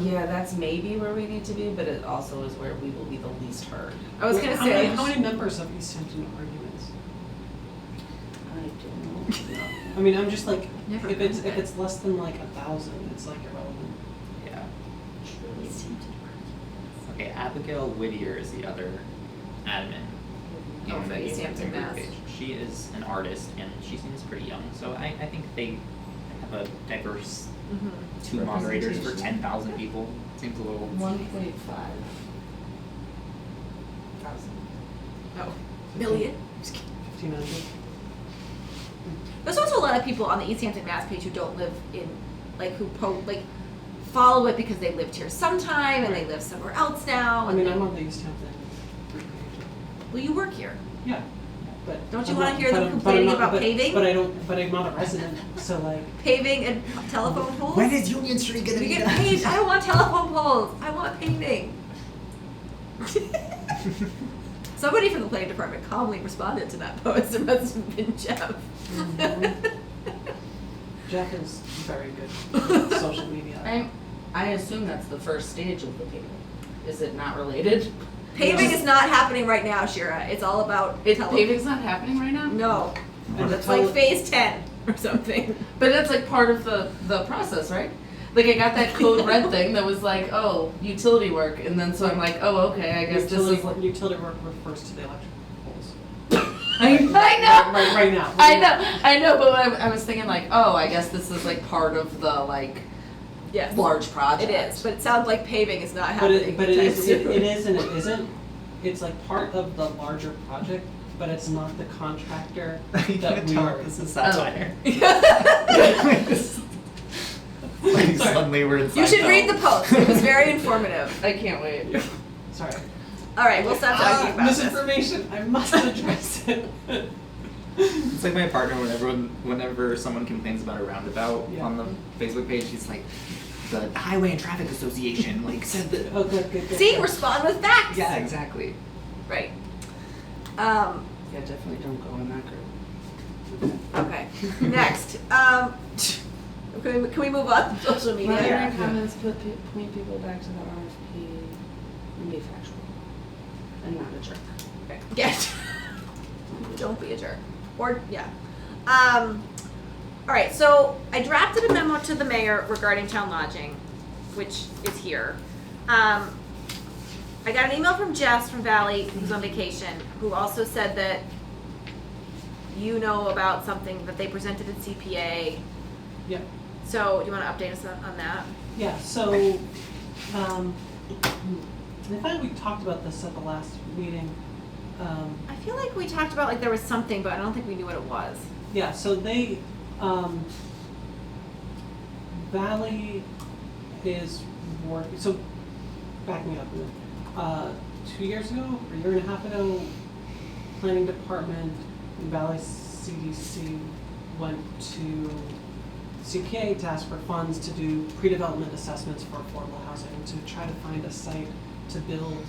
Yeah, that's maybe where we need to be, but it also is where we will be the least heard. I was gonna How say. many, how many members of Easthampton arguments? I don't know. I mean, I'm just like, Never if heard it's of if it. it's less than like 1,000, it's like irrelevant. Yeah. Truly. Okay, Abigail Whittier is the other admin. Oh, in for the Easthampton, group Mass. page. She is an artist and she seems pretty young, so I think they have a diverse Mhm. 2 moderators for Representation. 10,000 people. Seems a little. 1.5 thousand. Oh, million. 1,500. There's also a lot of people on the Easthampton Mass page who don't live in, like, who follow it because they lived here sometime and they live somewhere else now. I And mean, they- I'm on the Easthampton group page. well, you work here. Yeah, but Don't you I'm wanna not- hear them but I'm complaining not- about but- paving? But I'm not a resident, so like. Paving and telephone poles. When is Union Street gonna We be get done? paved. I don't want telephone poles. I want paving. Somebody from the planning department calmly responded to that post. It must have been Jeff. Jeff is very good with social media. I assume that's the first stage of the paving. Is it not related? Paving Yeah. is not happening right now, Shira. It's all about Paving's not happening right now? No, And the it's like tele- phase 10 or something. But that's like part of the process, right? Like I got that code red thing that was like, oh, utility work, and then so I'm like, oh, okay, I guess utility, this is. utility work refers to the electrical poles. I know. Right now. I know, but I was thinking like, oh, I guess this is like part of the like Yes. large project. It is, but it sounds like paving is not But happening. it anytime is it soon. is and it isn't. It's like part of the larger project, but it's not the contractor You that can't we tell are. if this is satire. Sorry. Like suddenly we're in You should Seinfeld. read the post. It was very informative. I can't wait. Sorry. All right, we'll stop talking about this. misinformation. I must address it. It's like my partner whenever someone complains about a roundabout Yeah. on the Facebook page, he's like, the Highway and Traffic Association said that. Oh, good. See, respond with facts. Yeah, exactly. Right. Yeah, definitely don't go in that group. Okay. Next. Can we move on to social media? Moderating comments point people back to the RFP and be factual and not a jerk. Okay. Yeah. Don't be a jerk. Or yeah. All right. So I drafted a memo to the mayor regarding town lodging, which is here. I got an email from Jess from Valley, who's on vacation, who also said that you know about something that they presented at CPA. Yeah. So do you want to update us on that? Yeah, so, I thought we talked about this at the last meeting. I feel like we talked about like there was something, but I don't think we knew what it was. Yeah, so they, Valley is working, so back me up a minute. 2 years ago, or a year and a half ago, planning department and Valley CDC went to CPA to ask for funds to do pre-development assessments for affordable housing, to try to find a site to build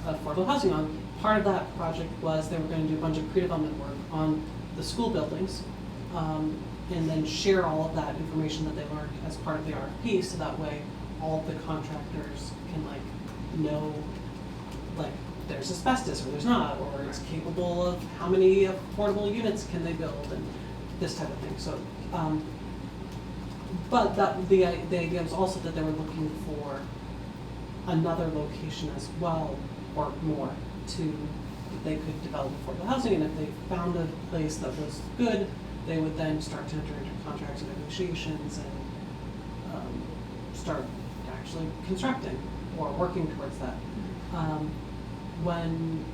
affordable housing on. Part of that project was they were going to do a bunch of pre-development work on the school buildings, and then share all of that information that they learned as part of the RFP, so that way all of the contractors can like know like there's asbestos or there's not, or it's capable of how many affordable units can they build and this type of thing. So, but that the idea was also that they were looking for another location as well, or more, to that they could develop affordable housing, and if they found a place that was good, they would then start to enter into contracts and negotiations and start actually constructing or working towards that. When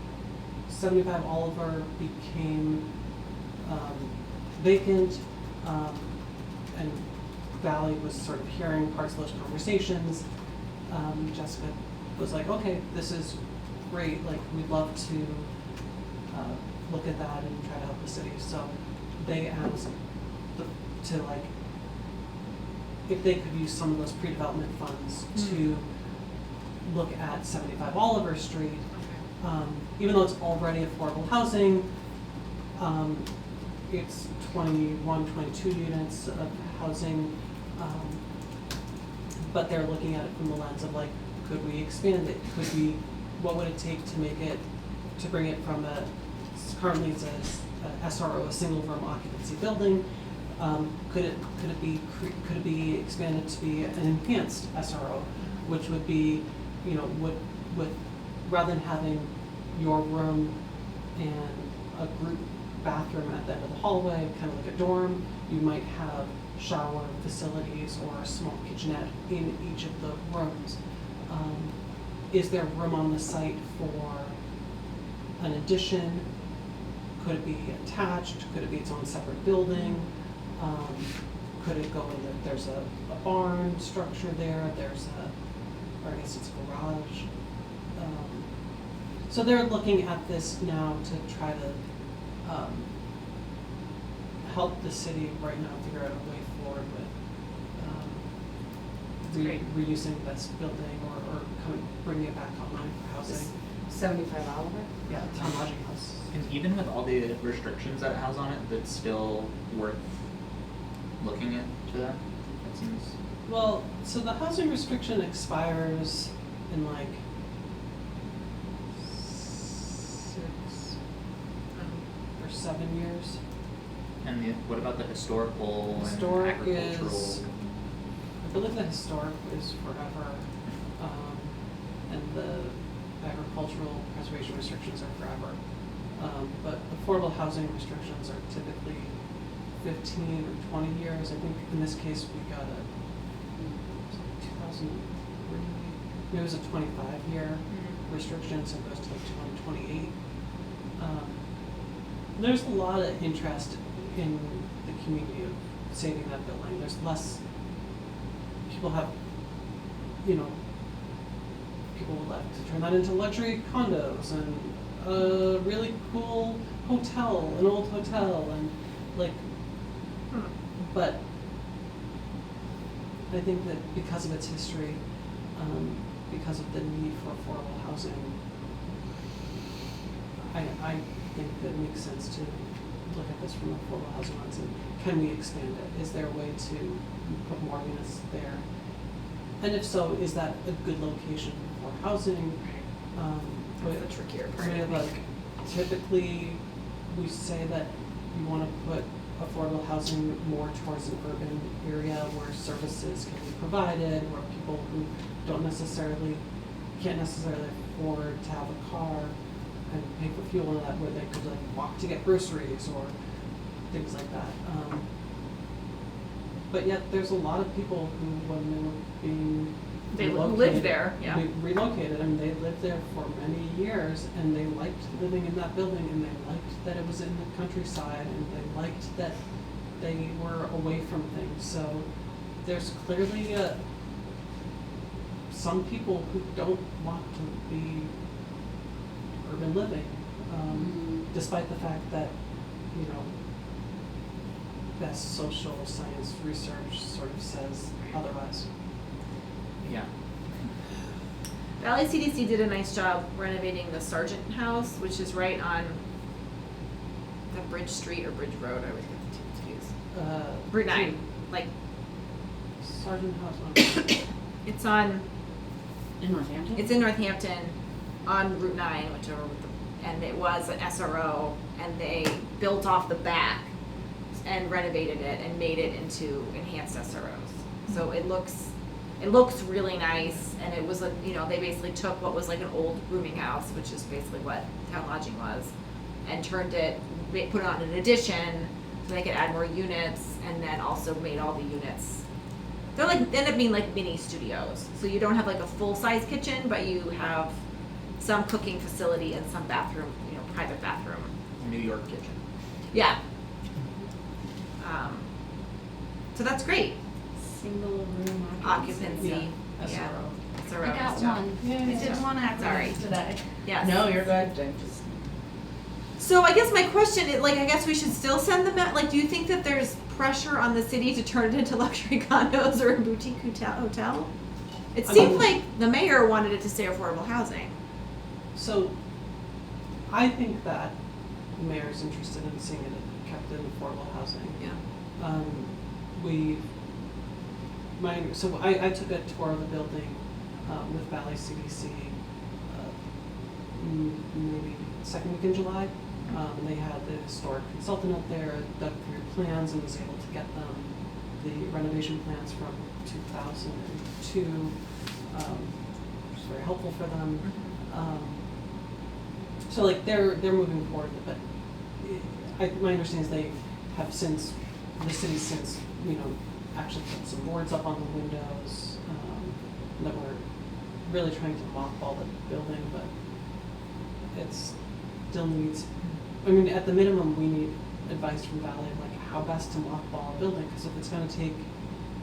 75 Oliver became vacant, and Valley was sort of hearing parts of those conversations, Jessica was like, okay, this is great, like we'd love to look at that and try to help the city. So they asked to like, if they could use some of those pre-development funds to look at 75 Oliver Street. Even though it's already affordable housing, it's 21, 22 units of housing, but they're looking at it from the lens of like, could we expand it? What would it take to make it, to bring it from currently it's a SRO, a single room occupancy building. Could it be expanded to be an enhanced SRO, which would be, you know, would rather than having your room and a group bathroom at the end of the hallway, kind of like a dorm, you might have shower facilities or a small kitchenette in each of the rooms. Is there room on the site for an addition? Could it be attached? Could it be its own separate building? Could it go in there's a barn structure there, or I guess it's a garage. So they're looking at this now to try to help the city right now figure out a way forward with reusing this building or bringing it back online for housing. 75 Oliver? Yeah, town lodging house. And even with all the restrictions that it has on it, that's still worth looking into that, it seems. Well, so the housing restriction expires in like 6 or 7 years. And what about the historical Historic and agricultural? I believe the historic is forever, and the agricultural preservation restrictions are forever. But affordable housing restrictions are typically 15 or 20 years. I think in this case we got a 2003, it was a 25-year restriction, so it goes to like 2028. There's a lot of interest in the community of saving that building. There's less, people have, you know, people would like to turn that into luxury condos and a really cool hotel, an old hotel, and like, but I think that because of its history, because of the need for affordable housing, I think that it makes sense to look at this from an affordable housing lens and can we expand it? Is there a way to put more units there? And if so, is that a good location for housing? That's the trickier part. I mean, like, typically, we say that you want to put affordable housing more towards an urban area where services can be provided, where people who can't necessarily afford to have a car and pay for fuel in that where they could like walk to get groceries or things like that. But yet there's a lot of people who, when they were being They relocated, live there, yeah. relocated, I mean, they lived there for many years, and they liked living in that building, and they liked that it was in the countryside, and they liked that they were away from things. So there's clearly some people who don't want to be urban living, despite the fact that, you know, best social science research sort of says otherwise. Yeah. Valley CDC did a nice job renovating the Sargent House, which is right on the Bridge Street or Bridge Road. I always get the two confused. Route 9. Like, Sargent House. it's on, In Northampton? it's in Northampton on Route 9, whichever, with the, and it was an SRO, and they built off the back and renovated it and made it into enhanced SROs. So it looks really nice, and it was a, you know, they basically took what was like an old rooming house, which is basically what town lodging was, and turned it, put it on an addition so they could add more units, and then also made all the units. They're like, they end up being like mini studios. So you don't have like a full-size kitchen, but you have some cooking facility and some bathroom, you know, private bathroom. New York kitchen. Yeah. So that's great. Single room Occupancy. Yeah, Yeah. SRO. SRO I got stuff. one. Yeah, I didn't want to Sorry. acronyms today. Yes. No, you're good. I'm just. So I guess my question is, like, I guess we should still send them out. Like, do you think that there's pressure on the city to turn it into luxury condos or a boutique hotel? It I seemed mean- like the mayor wanted it to stay affordable housing. So, I think that the mayor is interested in seeing it kept in affordable housing. Yeah. I took a tour of the building with Valley CDC maybe second week in July. And they had the historic consultant up there, dug through plans and was able to get them the renovation plans from 2002, which was very helpful for them. So like they're moving forward, but my understanding is they have since, the city's since, you know, actually put some boards up on the windows, that we're really trying to mothball the building, but it still needs, I mean, at the minimum, we need advice from Valley of like how best to mothball a building, because if it's gonna take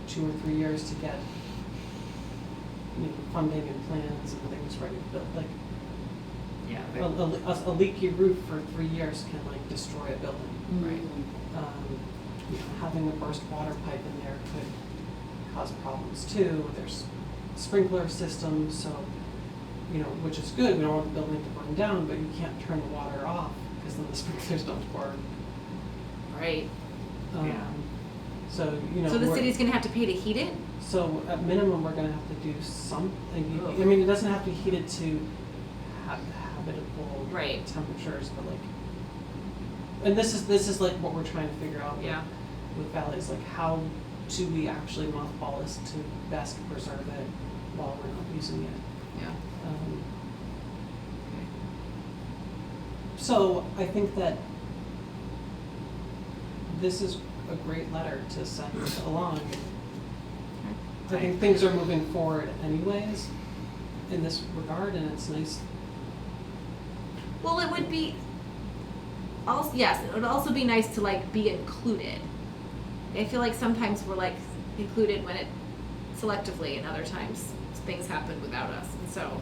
2 or 3 years to get, you know, funding and plans and things ready to build, like, Yeah. a leaky roof for 3 years can like destroy a building. Right. You know, having a burst water pipe in there could cause problems too. There's sprinkler systems, so, you know, which is good. We don't want the building to burn down, but you can't turn the water off because then the sprinklers don't burn. Right. Yeah. So, you know. So the we're- city's gonna have to pay to heat it? So at minimum, we're gonna have to do something. Oh. I mean, it doesn't have to be heated to habitable Right. temperatures, but like, and this is like what we're trying to figure out Yeah. with Valley, is like how do we actually mothball this to best preserve it while we're not using it. Yeah. So I think that this is a great letter to send along. I think things are moving forward anyways in this regard, and it's nice. Well, it would be, also, yes, it would also be nice to like be included. I feel like sometimes we're like included when it selectively, and other times things happen without us. And so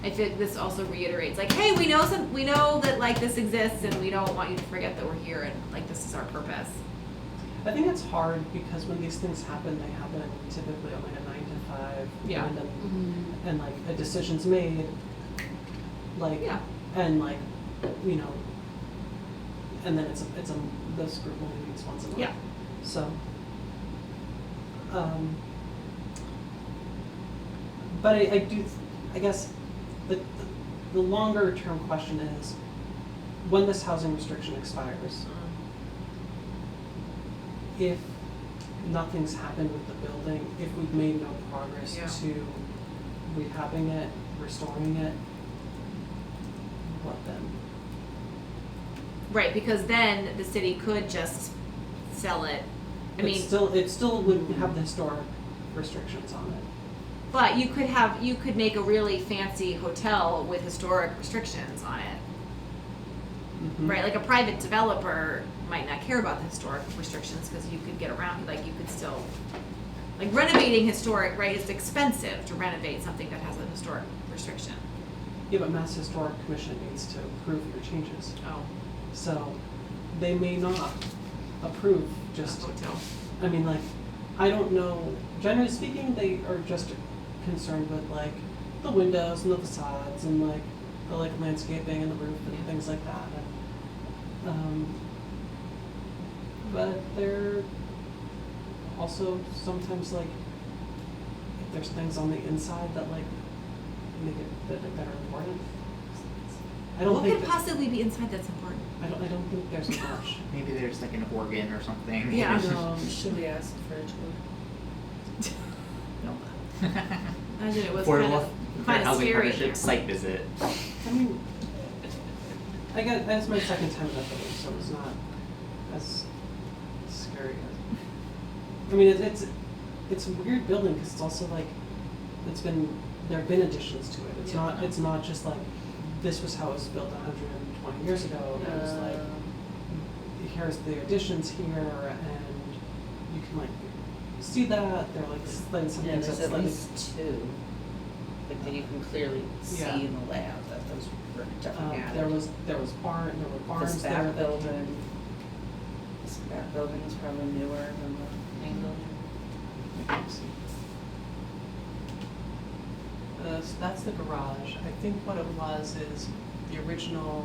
I feel like this also reiterates like, hey, we know that like this exists, and we don't want you to forget that we're here, and like this is our purpose. I think it's hard because when these things happen, they happen typically on like a 9 to 5. Yeah. And like a decision's made, like, Yeah. and like, you know, and then this group only meets once a month. Yeah. So, but I do, I guess, the longer term question is, when this housing restriction expires, if nothing's happened with the building, if we've made no progress Yeah. to rehabbing it, restoring it, what then? Right, because then the city could just sell it. I mean, it still wouldn't have the historic restrictions on it. but you could make a really fancy hotel with historic restrictions on it. Mhm. Right, like a private developer might not care about the historic restrictions because you could get around, like you could still, like renovating historic, right, it's expensive to renovate something that has a historic restriction. Yeah, but Mass Historic Commission needs to approve your changes. Oh. So they may not approve just, Hotel. I mean, like, I don't know, generally speaking, they are just concerned with like the windows and the facades and like the like landscaping and the roof and things like that. And, but they're also sometimes like, if there's things on the inside that like make it that are important. I don't What think could that- possibly be inside that's important? I don't think there's much. Maybe there's like an organ or something. Yeah. Should we ask for a tour? Nope. Imagine it was Affordable kind of housing scary. partnership site visit. I mean, that's my second time in that building, so it's not as scary as. I mean, it's a weird building because it's also like, there have been additions to it. It's not just like, this was how it was built 120 years ago. It was like, here's the additions here, and you can like see that they're like some Yeah, things there's that's at like. least two, like that you can clearly see Yeah. in the layout that those were definitely added. There were barns This there. back that- building, this back building is probably newer than the main building. So that's the garage. I think what it was is the original.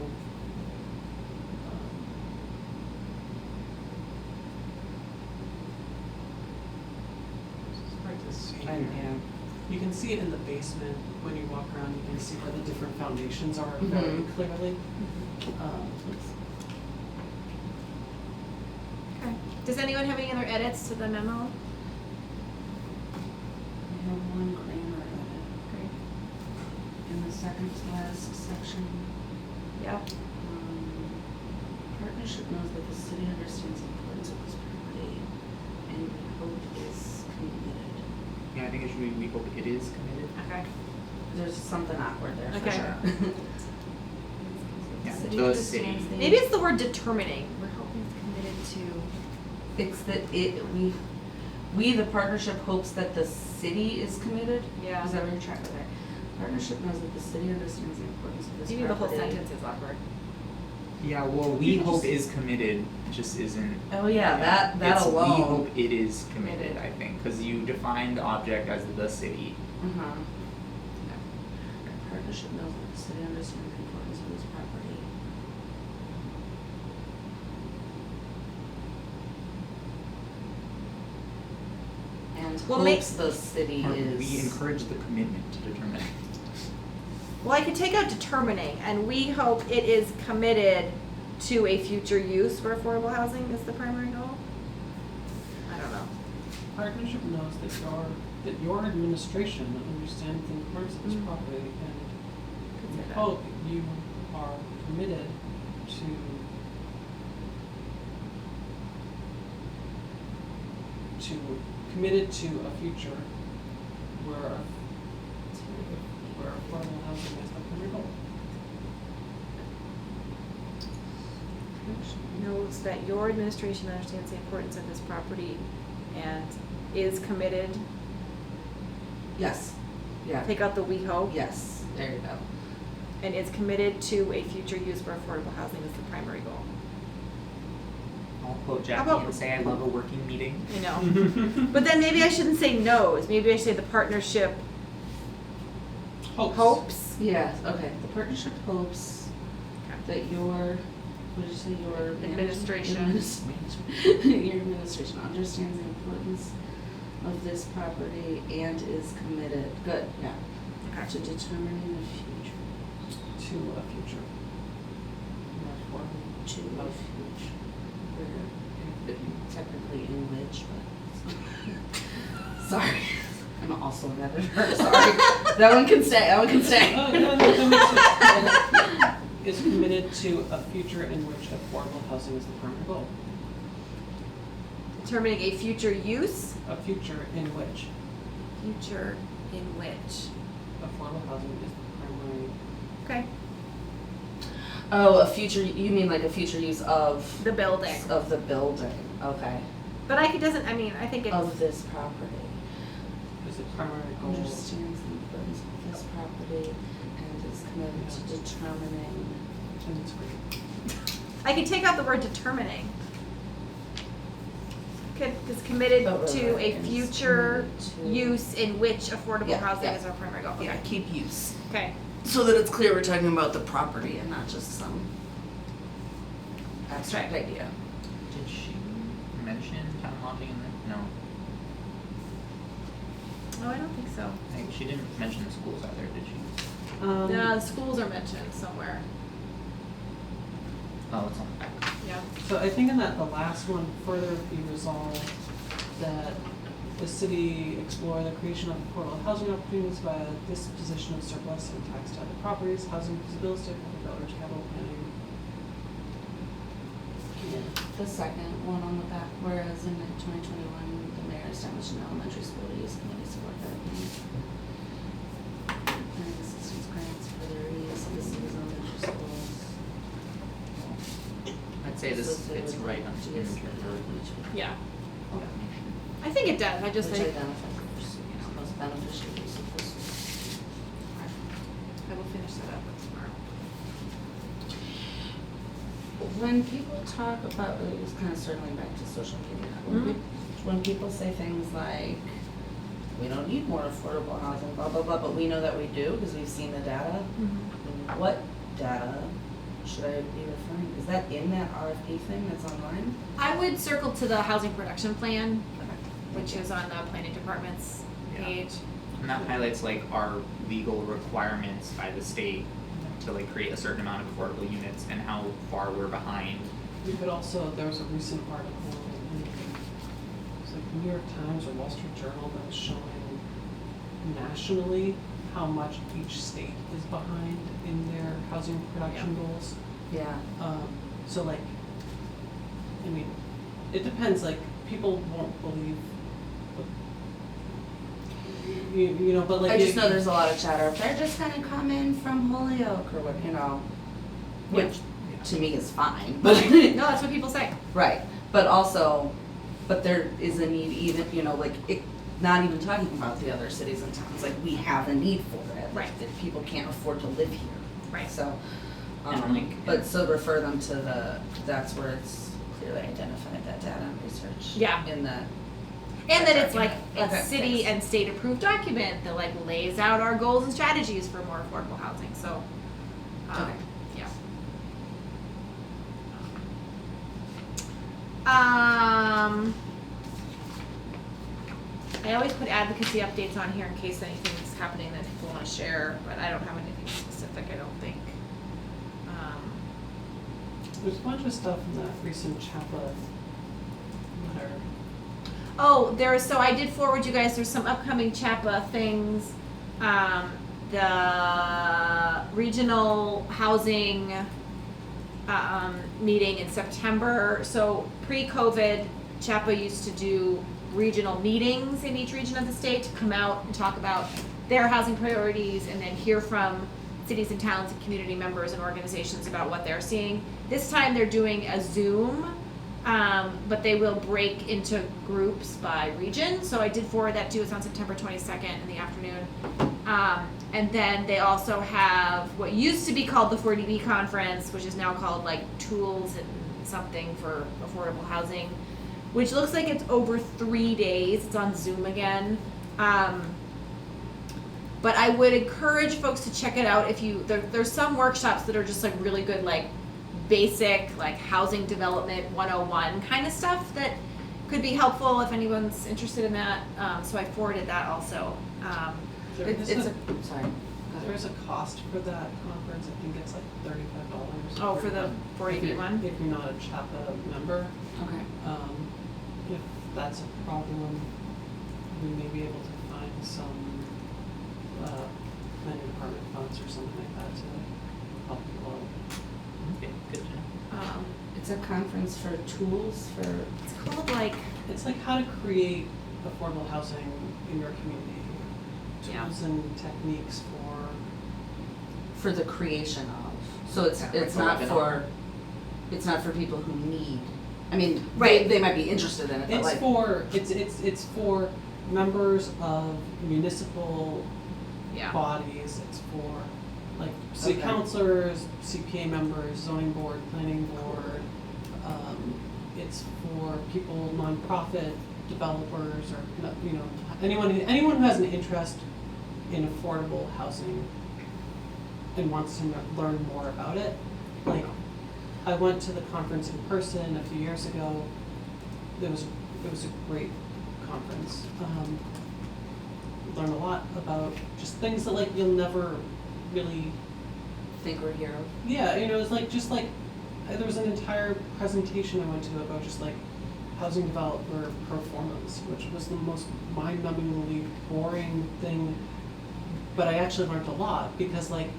It's hard to see here. You can see it in the basement when you walk around. You can see where the different foundations are very Mhm. clearly. Okay. Does anyone have any other edits to the memo? We have one grammar edit Great. in the second to last section. Yep. Partnership knows that the city understands the importance of this property and we hope is committed. Yeah, I think it should be, we hope it is committed. Okay. There's something awkward there for Okay. sure. Yeah, City the understands city. the- Maybe it's the word determining. We're hoping it's committed to. It's that we, the partnership hopes that the city is committed? Yeah. Is that what you're trying to say? Partnership knows that the city understands the importance of this property. Maybe the whole sentence is awkward. Yeah, well, we hope is committed just isn't. Oh, yeah, that It's we alone. hope it is committed, I think, because you defined object as the city. Uh-huh. Partnership knows that the city understands the importance of this property. And Well, hopes the city Or is. we encourage the commitment to determine. Well, I could take out determining, and we hope it is committed to a future use for affordable housing is the primary goal? I don't know. Partnership knows that your administration understands the importance of this Mhm. property, and Could we say that. hope you are committed to a future where affordable housing is the primary goal. Knows that your administration understands the importance of this property and is committed. Yes, yeah, Take out the we hope. yes, there you go. And is committed to a future use for affordable housing is the primary goal. I'll quote How Jackie about- and say I love a working meeting. I know. But then maybe I shouldn't say knows. Maybe I should say the partnership hopes. Yeah, okay, the partnership hopes that your, what did you say, your Administration. Your administration understands the importance of this property and is committed, good, yeah, Okay. to determining the future, To a future. More affordable. to a future. We're technically in which, but, sorry, I'm also an editor, sorry. That one can stay, Oh, no, that makes sense. is committed to a future in which affordable housing is the primary goal. Determining a future use, A future in which affordable housing is the primary. okay, Oh, a future, you mean like a future use of? the building. Of the building, okay. But I think it's, Of this property. Is the primary goal. Understands the importance of this property and is committed to determining. And it's great. I could take out the word determining. Is committed to a Is future committed to- use in which affordable Yeah, housing yeah. is our primary goal. Yeah, Okay. keep use. Okay. So that it's clear we're talking about the property and not just some abstract idea. Did she mention town lodging in there? No, Oh, I don't think so. she didn't mention the schools either, did she? No, the schools are mentioned somewhere. Oh, it's on the back. Yeah. So I think in that, the last one, further be resolved that the city explore the creation of affordable housing opportunities via disposition of surplus and tax title properties, housing feasibility, public outreach, capital planning. The second one on the back, whereas in 2021, the mayor established an elementary school to use community support therapy. And assistance grants for the reuse of the city's elementary schools. I'd say this fits right on in terms of Yeah. definition. I think it does. I just Which think identifies the most beneficial use of this. I will finish that up tomorrow. When people talk about, it's kind of circling back to social media, when people say things like, we don't need more affordable housing, blah, blah, blah, but we know that we do because we've seen the data. What data should I be referring? Is that in that RFP thing that's online? I would circle to the housing production plan, which is on the planning department's Yeah. page. And that highlights like our legal requirements by the state to like create a certain amount of affordable units and how far we're behind. We could also, there was a recent article in, it was like New York Times or Wall Street Journal that was showing nationally how much each state is behind in their housing production goals. Yeah. So like, I mean, it depends, like, people won't believe what, you know, but like. I just know there's a lot of chatter, they're just gonna come in from Holyoke or what, you know, which to me is fine, but. No, that's what people say. Right, but also, but there is a need even, you know, like, it, not even talking about the other cities and towns, like, we have a need for it. Right. That people can't afford to live here. Right. So, And like- but so refer them to the, that's where it's clearly identified, that data and research. Yeah. In that. And that it's like a Okay, city thanks. and state approved document that like lays out our goals and strategies for more affordable housing, so, Okay. yeah. I always put advocacy updates on here in case anything's happening that people wanna share, but I don't have anything specific, I don't think. There's a bunch of stuff in that recent CHAPA letter. Oh, so I did forward you guys, there's some upcoming CHAPA things. The regional housing, meeting in September. So pre-COVID, CHAPA used to do regional meetings in each region of the state to come out and talk about their housing priorities and then hear from cities and towns and community members and organizations about what they're seeing. This time they're doing a Zoom, but they will break into groups by region. So I did forward that to you. It's on September 22nd in the afternoon. And then they also have what used to be called the 4DB conference, which is now called like Tools and something for affordable housing, which looks like it's over 3 days. It's on Zoom again. But I would encourage folks to check it out if you, there's some workshops that are just like really good, like basic, like housing development 101 kind of stuff that could be helpful if anyone's interested in that. So I forwarded that also. There is It's a, a, sorry. Go ahead. there's a cost for that conference, I think it's like $35. Oh, for the 480 one? If you're not a CHAPA member. Okay. If that's a problem, we may be able to find some planning department funds or something like that to help people out. Okay, good to know. It's a conference for tools for, It's called like, It's like how to create affordable housing in your community. Yeah. Tools and techniques for the creation of. So it's Yeah, like a not webinar. for, it's not for people who need, I mean, Right. they might be interested in it, but like. it's for members of municipal yeah. bodies, it's for like city Okay. councilors, CPA members, zoning board, planning board. It's for people, nonprofit developers, or anyone who has an interest in affordable housing and wants to learn more about it. Like, I went to the conference in person a few years ago. It was a great conference. Learned a lot about just things that like you'll never really. Think we're here. Yeah, it's like there was an entire presentation I went to about just like housing developer performance, which was the most mind-numbingly boring thing. But I actually learned a lot because like,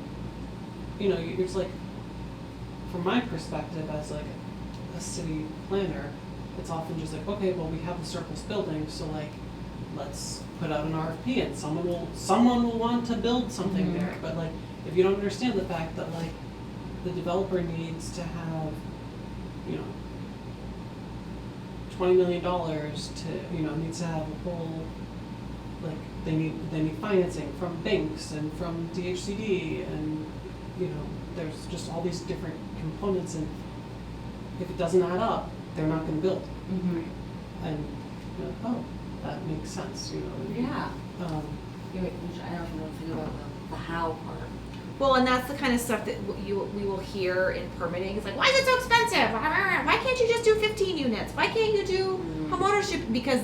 it's like, from my perspective as like a city planner, it's often just like, okay, well, we have the surplus building, so like, let's put out an RFP and someone will want to build something there. But like, if you don't understand the fact that like the developer needs to have, $20 million to, needs to have a whole, like, they need financing from banks and from DHCD and, there's just all these different components, and if it doesn't add up, they're not gonna build. Mm-hmm. And, oh, that makes sense, Yeah. I don't know if you want to think about the how part. Well, and that's the kind of stuff that we will hear in permitting. It's like, why is it so expensive? Why can't you just do 15 units? Why can't you do homeownership? Because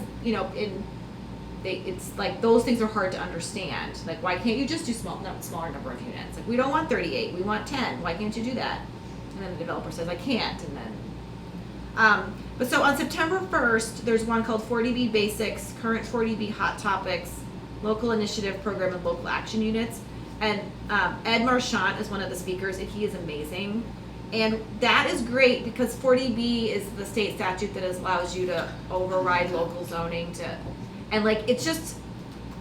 it's like those things are hard to understand. Like, why can't you just do smaller number of units? Like, we don't want 38, we want 10. Why can't you do that? And then the developer says, I can't. And then, but so on September 1st, there's one called 40B Basics, Current 40B Hot Topics, Local Initiative Program, and Local Action Units. And Ed Marchant is one of the speakers, and he is amazing. And that is great because 40B is the state statute that allows you to override local zoning and like, it's just,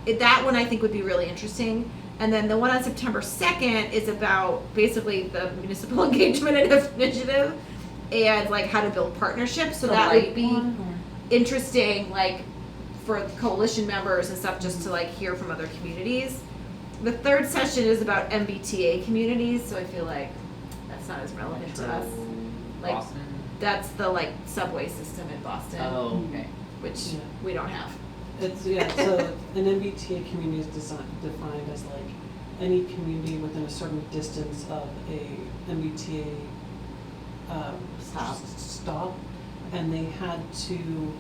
that one I think would be really interesting. And then the one on September 2nd is about basically the municipal engagement initiative and like how to build partnerships. So that would be interesting, like for coalition members and stuff, just to like hear from other communities. The third session is about MBTA communities, so I feel like that's not as relevant to us. Like, Boston? that's the like subway system in Boston, Oh, okay. which Yeah. we don't have. So an MBTA community is defined as like any community within a certain distance of a MBTA stop, and they had to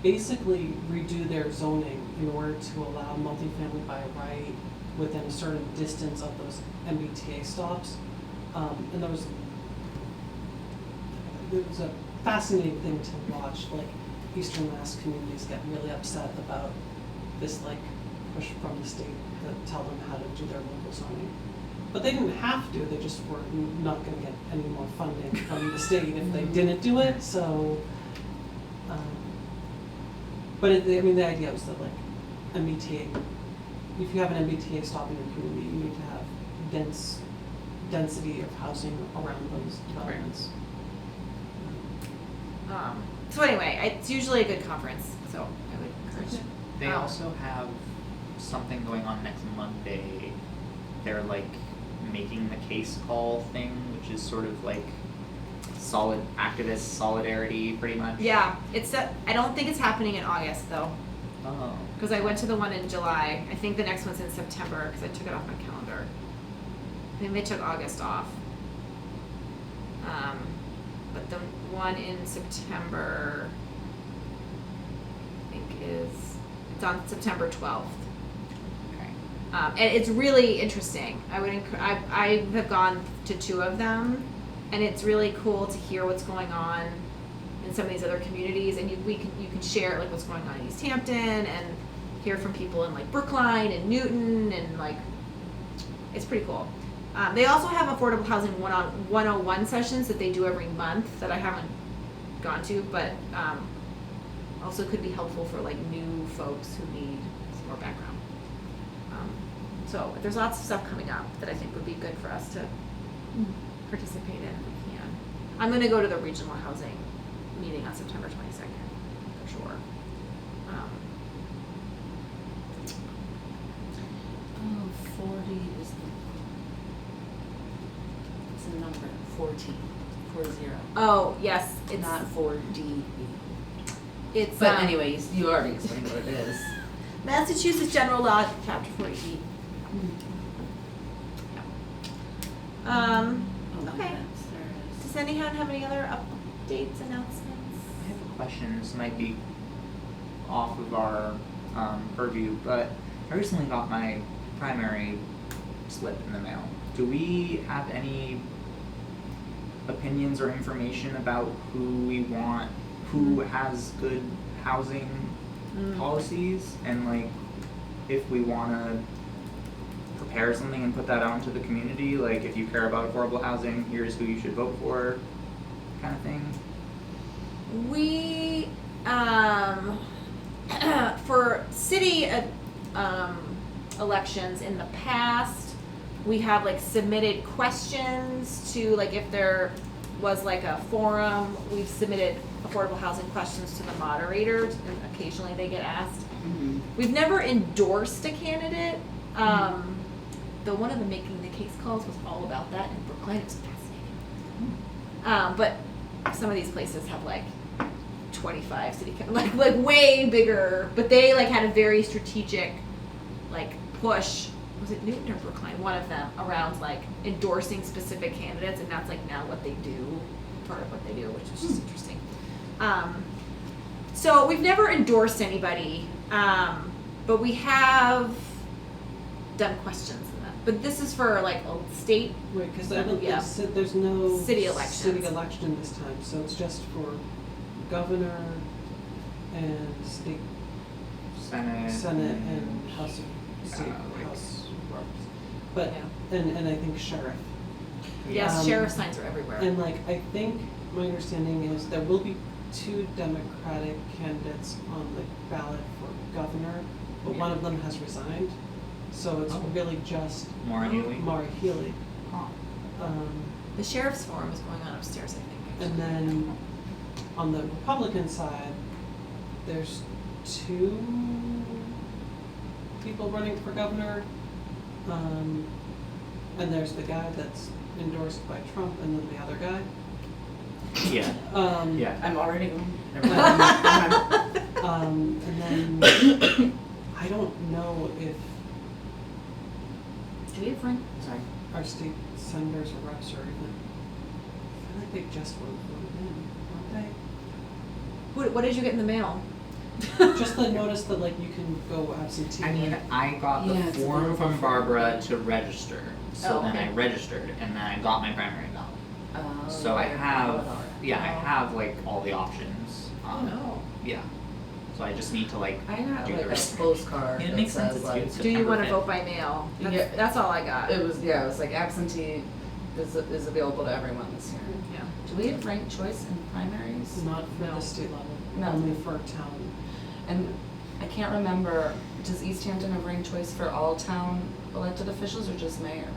basically redo their zoning in order to allow multifamily by right within a certain distance of those MBTA stops. And there was a fascinating thing to watch, like Eastern Mass communities get really upset about this like push from the state to tell them how to do their local zoning. But they didn't have to, they just were not gonna get any more funding from the state if they didn't do it, so. But the idea was that like MBTA, if you have an MBTA stop in your community, you need to have density of housing around those developments. So anyway, it's usually a good conference, so I would encourage. They also have something going on next Monday. They're like making the case call thing, which is sort of like solid activist solidarity, pretty much. Yeah, I don't think it's happening in August though, Oh. because I went to the one in July. I think the next one's in September because I took it off my calendar. I think they took August off. But the one in September, I think it's on September 12th. Okay. And it's really interesting. I have gone to 2 of them, and it's really cool to hear what's going on in some of these other communities, and you can share like what's going on in Easthampton and hear from people in like Brookline and Newton, and like it's pretty cool. They also have affordable housing 101 sessions that they do every month that I haven't gone to, but also could be helpful for like new folks who need some more background. So there's lots of stuff coming up that I think would be good for us to participate in if we can. I'm going to go to the regional housing meeting on September 22nd for sure. Oh, 40 is it's a number, 40, 40. Oh yes, it's Not 4D. It's But anyways, you already explained what it is. Massachusetts General Law, Chapter 40E. Oh, Okay. yes, there it is. Does anyone have any other updates, announcements? I have a question. This might be off of our purview, but I recently got my primary slip in the mail. Do we have any opinions or information about who we want, who has good housing policies, and like if we want to prepare something and put that out into the community, like if you care about affordable housing, here's who you should vote for, kind of thing? We, for city elections in the past, we have like submitted questions to, like if there was like a forum, we've submitted affordable housing questions to the moderators, and occasionally they get asked. Mhm. We've never endorsed a candidate. Though one of the Making the Case calls was all about that in Brookline. It was fascinating. But some of these places have like 25 city like way bigger, but they like had a very strategic like push. Was it Newton or Brookline? One of them around like endorsing specific candidates, and that's like now what they do, part of what they do, which is just interesting. So we've never endorsed anybody, but we have done questions in that. But this is for like a state. Right, because I don't Yeah. think there's no City elections. city election this time, so it's just for governor and state Senate and House of State like- House reps. But Yeah. and I think sheriff. Yes, sheriff signs are everywhere. And like I think my understanding is there will be 2 Democratic candidates on the ballot for governor, but one of them has resigned. So it's Oh. really just Maura Healey? Maura Healey. Huh. The sheriff's forum is going on upstairs, I think. And then on the Republican side, there's 2 people running for governor. And there's the guy that's endorsed by Trump, and then the other guy. Yeah. Yeah. I'm already going. And then I don't know if Do we have Frank? Sorry. our state senators or reps are even. I feel like they just were voted in, aren't What did you get in the mail? they? Just the notice that like you can go absentee. I mean, I got the Yeah, it's a form little from different. Barbara to register, so Oh, then okay. I registered, and then I got my primary ballot. Oh, So I you're have, valid already. yeah, I have like all the options. No. Yeah. So I just need to like I got do like the a rest. postcard Yeah, it that makes sense, says it's like, good. Do you want to September vote by mail? Yeah. That's all I got. it was like absentee is available to everyone this year. Yeah. Do we have ranked choice in primaries? Not for No. the state level, No. only for town. And I can't remember, does Easthampton have ranked choice for all town elected officials or just mayor?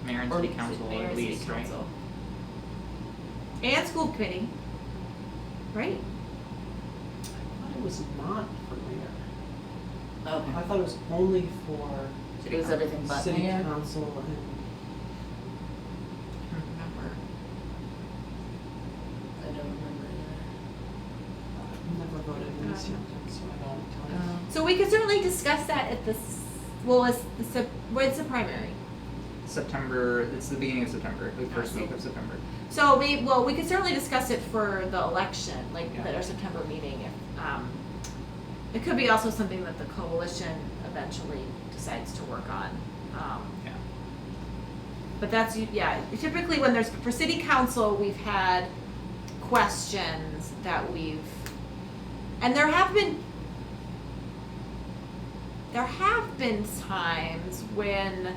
Mayor and Or city council Mayor, at city least, right? council. And school committee, right? I thought it was not for mayor. Okay. I thought it was only for It was everything but city mayor? council and I don't remember. I don't remember I've never voted in Easthampton, so I don't tell you. So we could certainly discuss that at this. Well, when's the primary? September, it's the beginning of September, the first week of September. So we could certainly discuss it for the election, like Yeah. at our September meeting. If it could be also something that the coalition eventually decides to work on. Yeah. But that's typically when there's for city council, we've had questions that and there have been times when I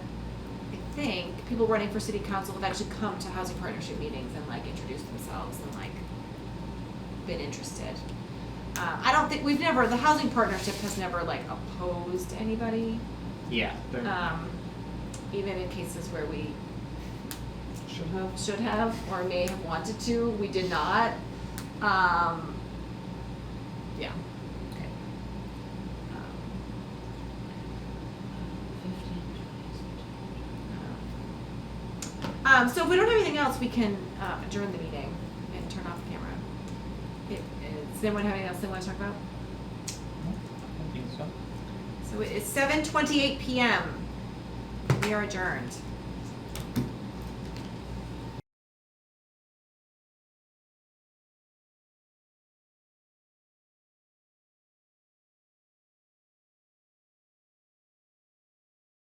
think people running for city council have actually come to housing partnership meetings and like introduced themselves and like been interested. I don't think the housing partnership has never like opposed anybody, Yeah. even in cases where we Should have. or may have wanted to, we did not. Yeah. Okay. 15, 20. So if we don't have anything else, we can adjourn the meeting and turn off the camera. Does anyone have anything else they want to talk about? I think so. So it's 7:28 p.m. We are adjourned.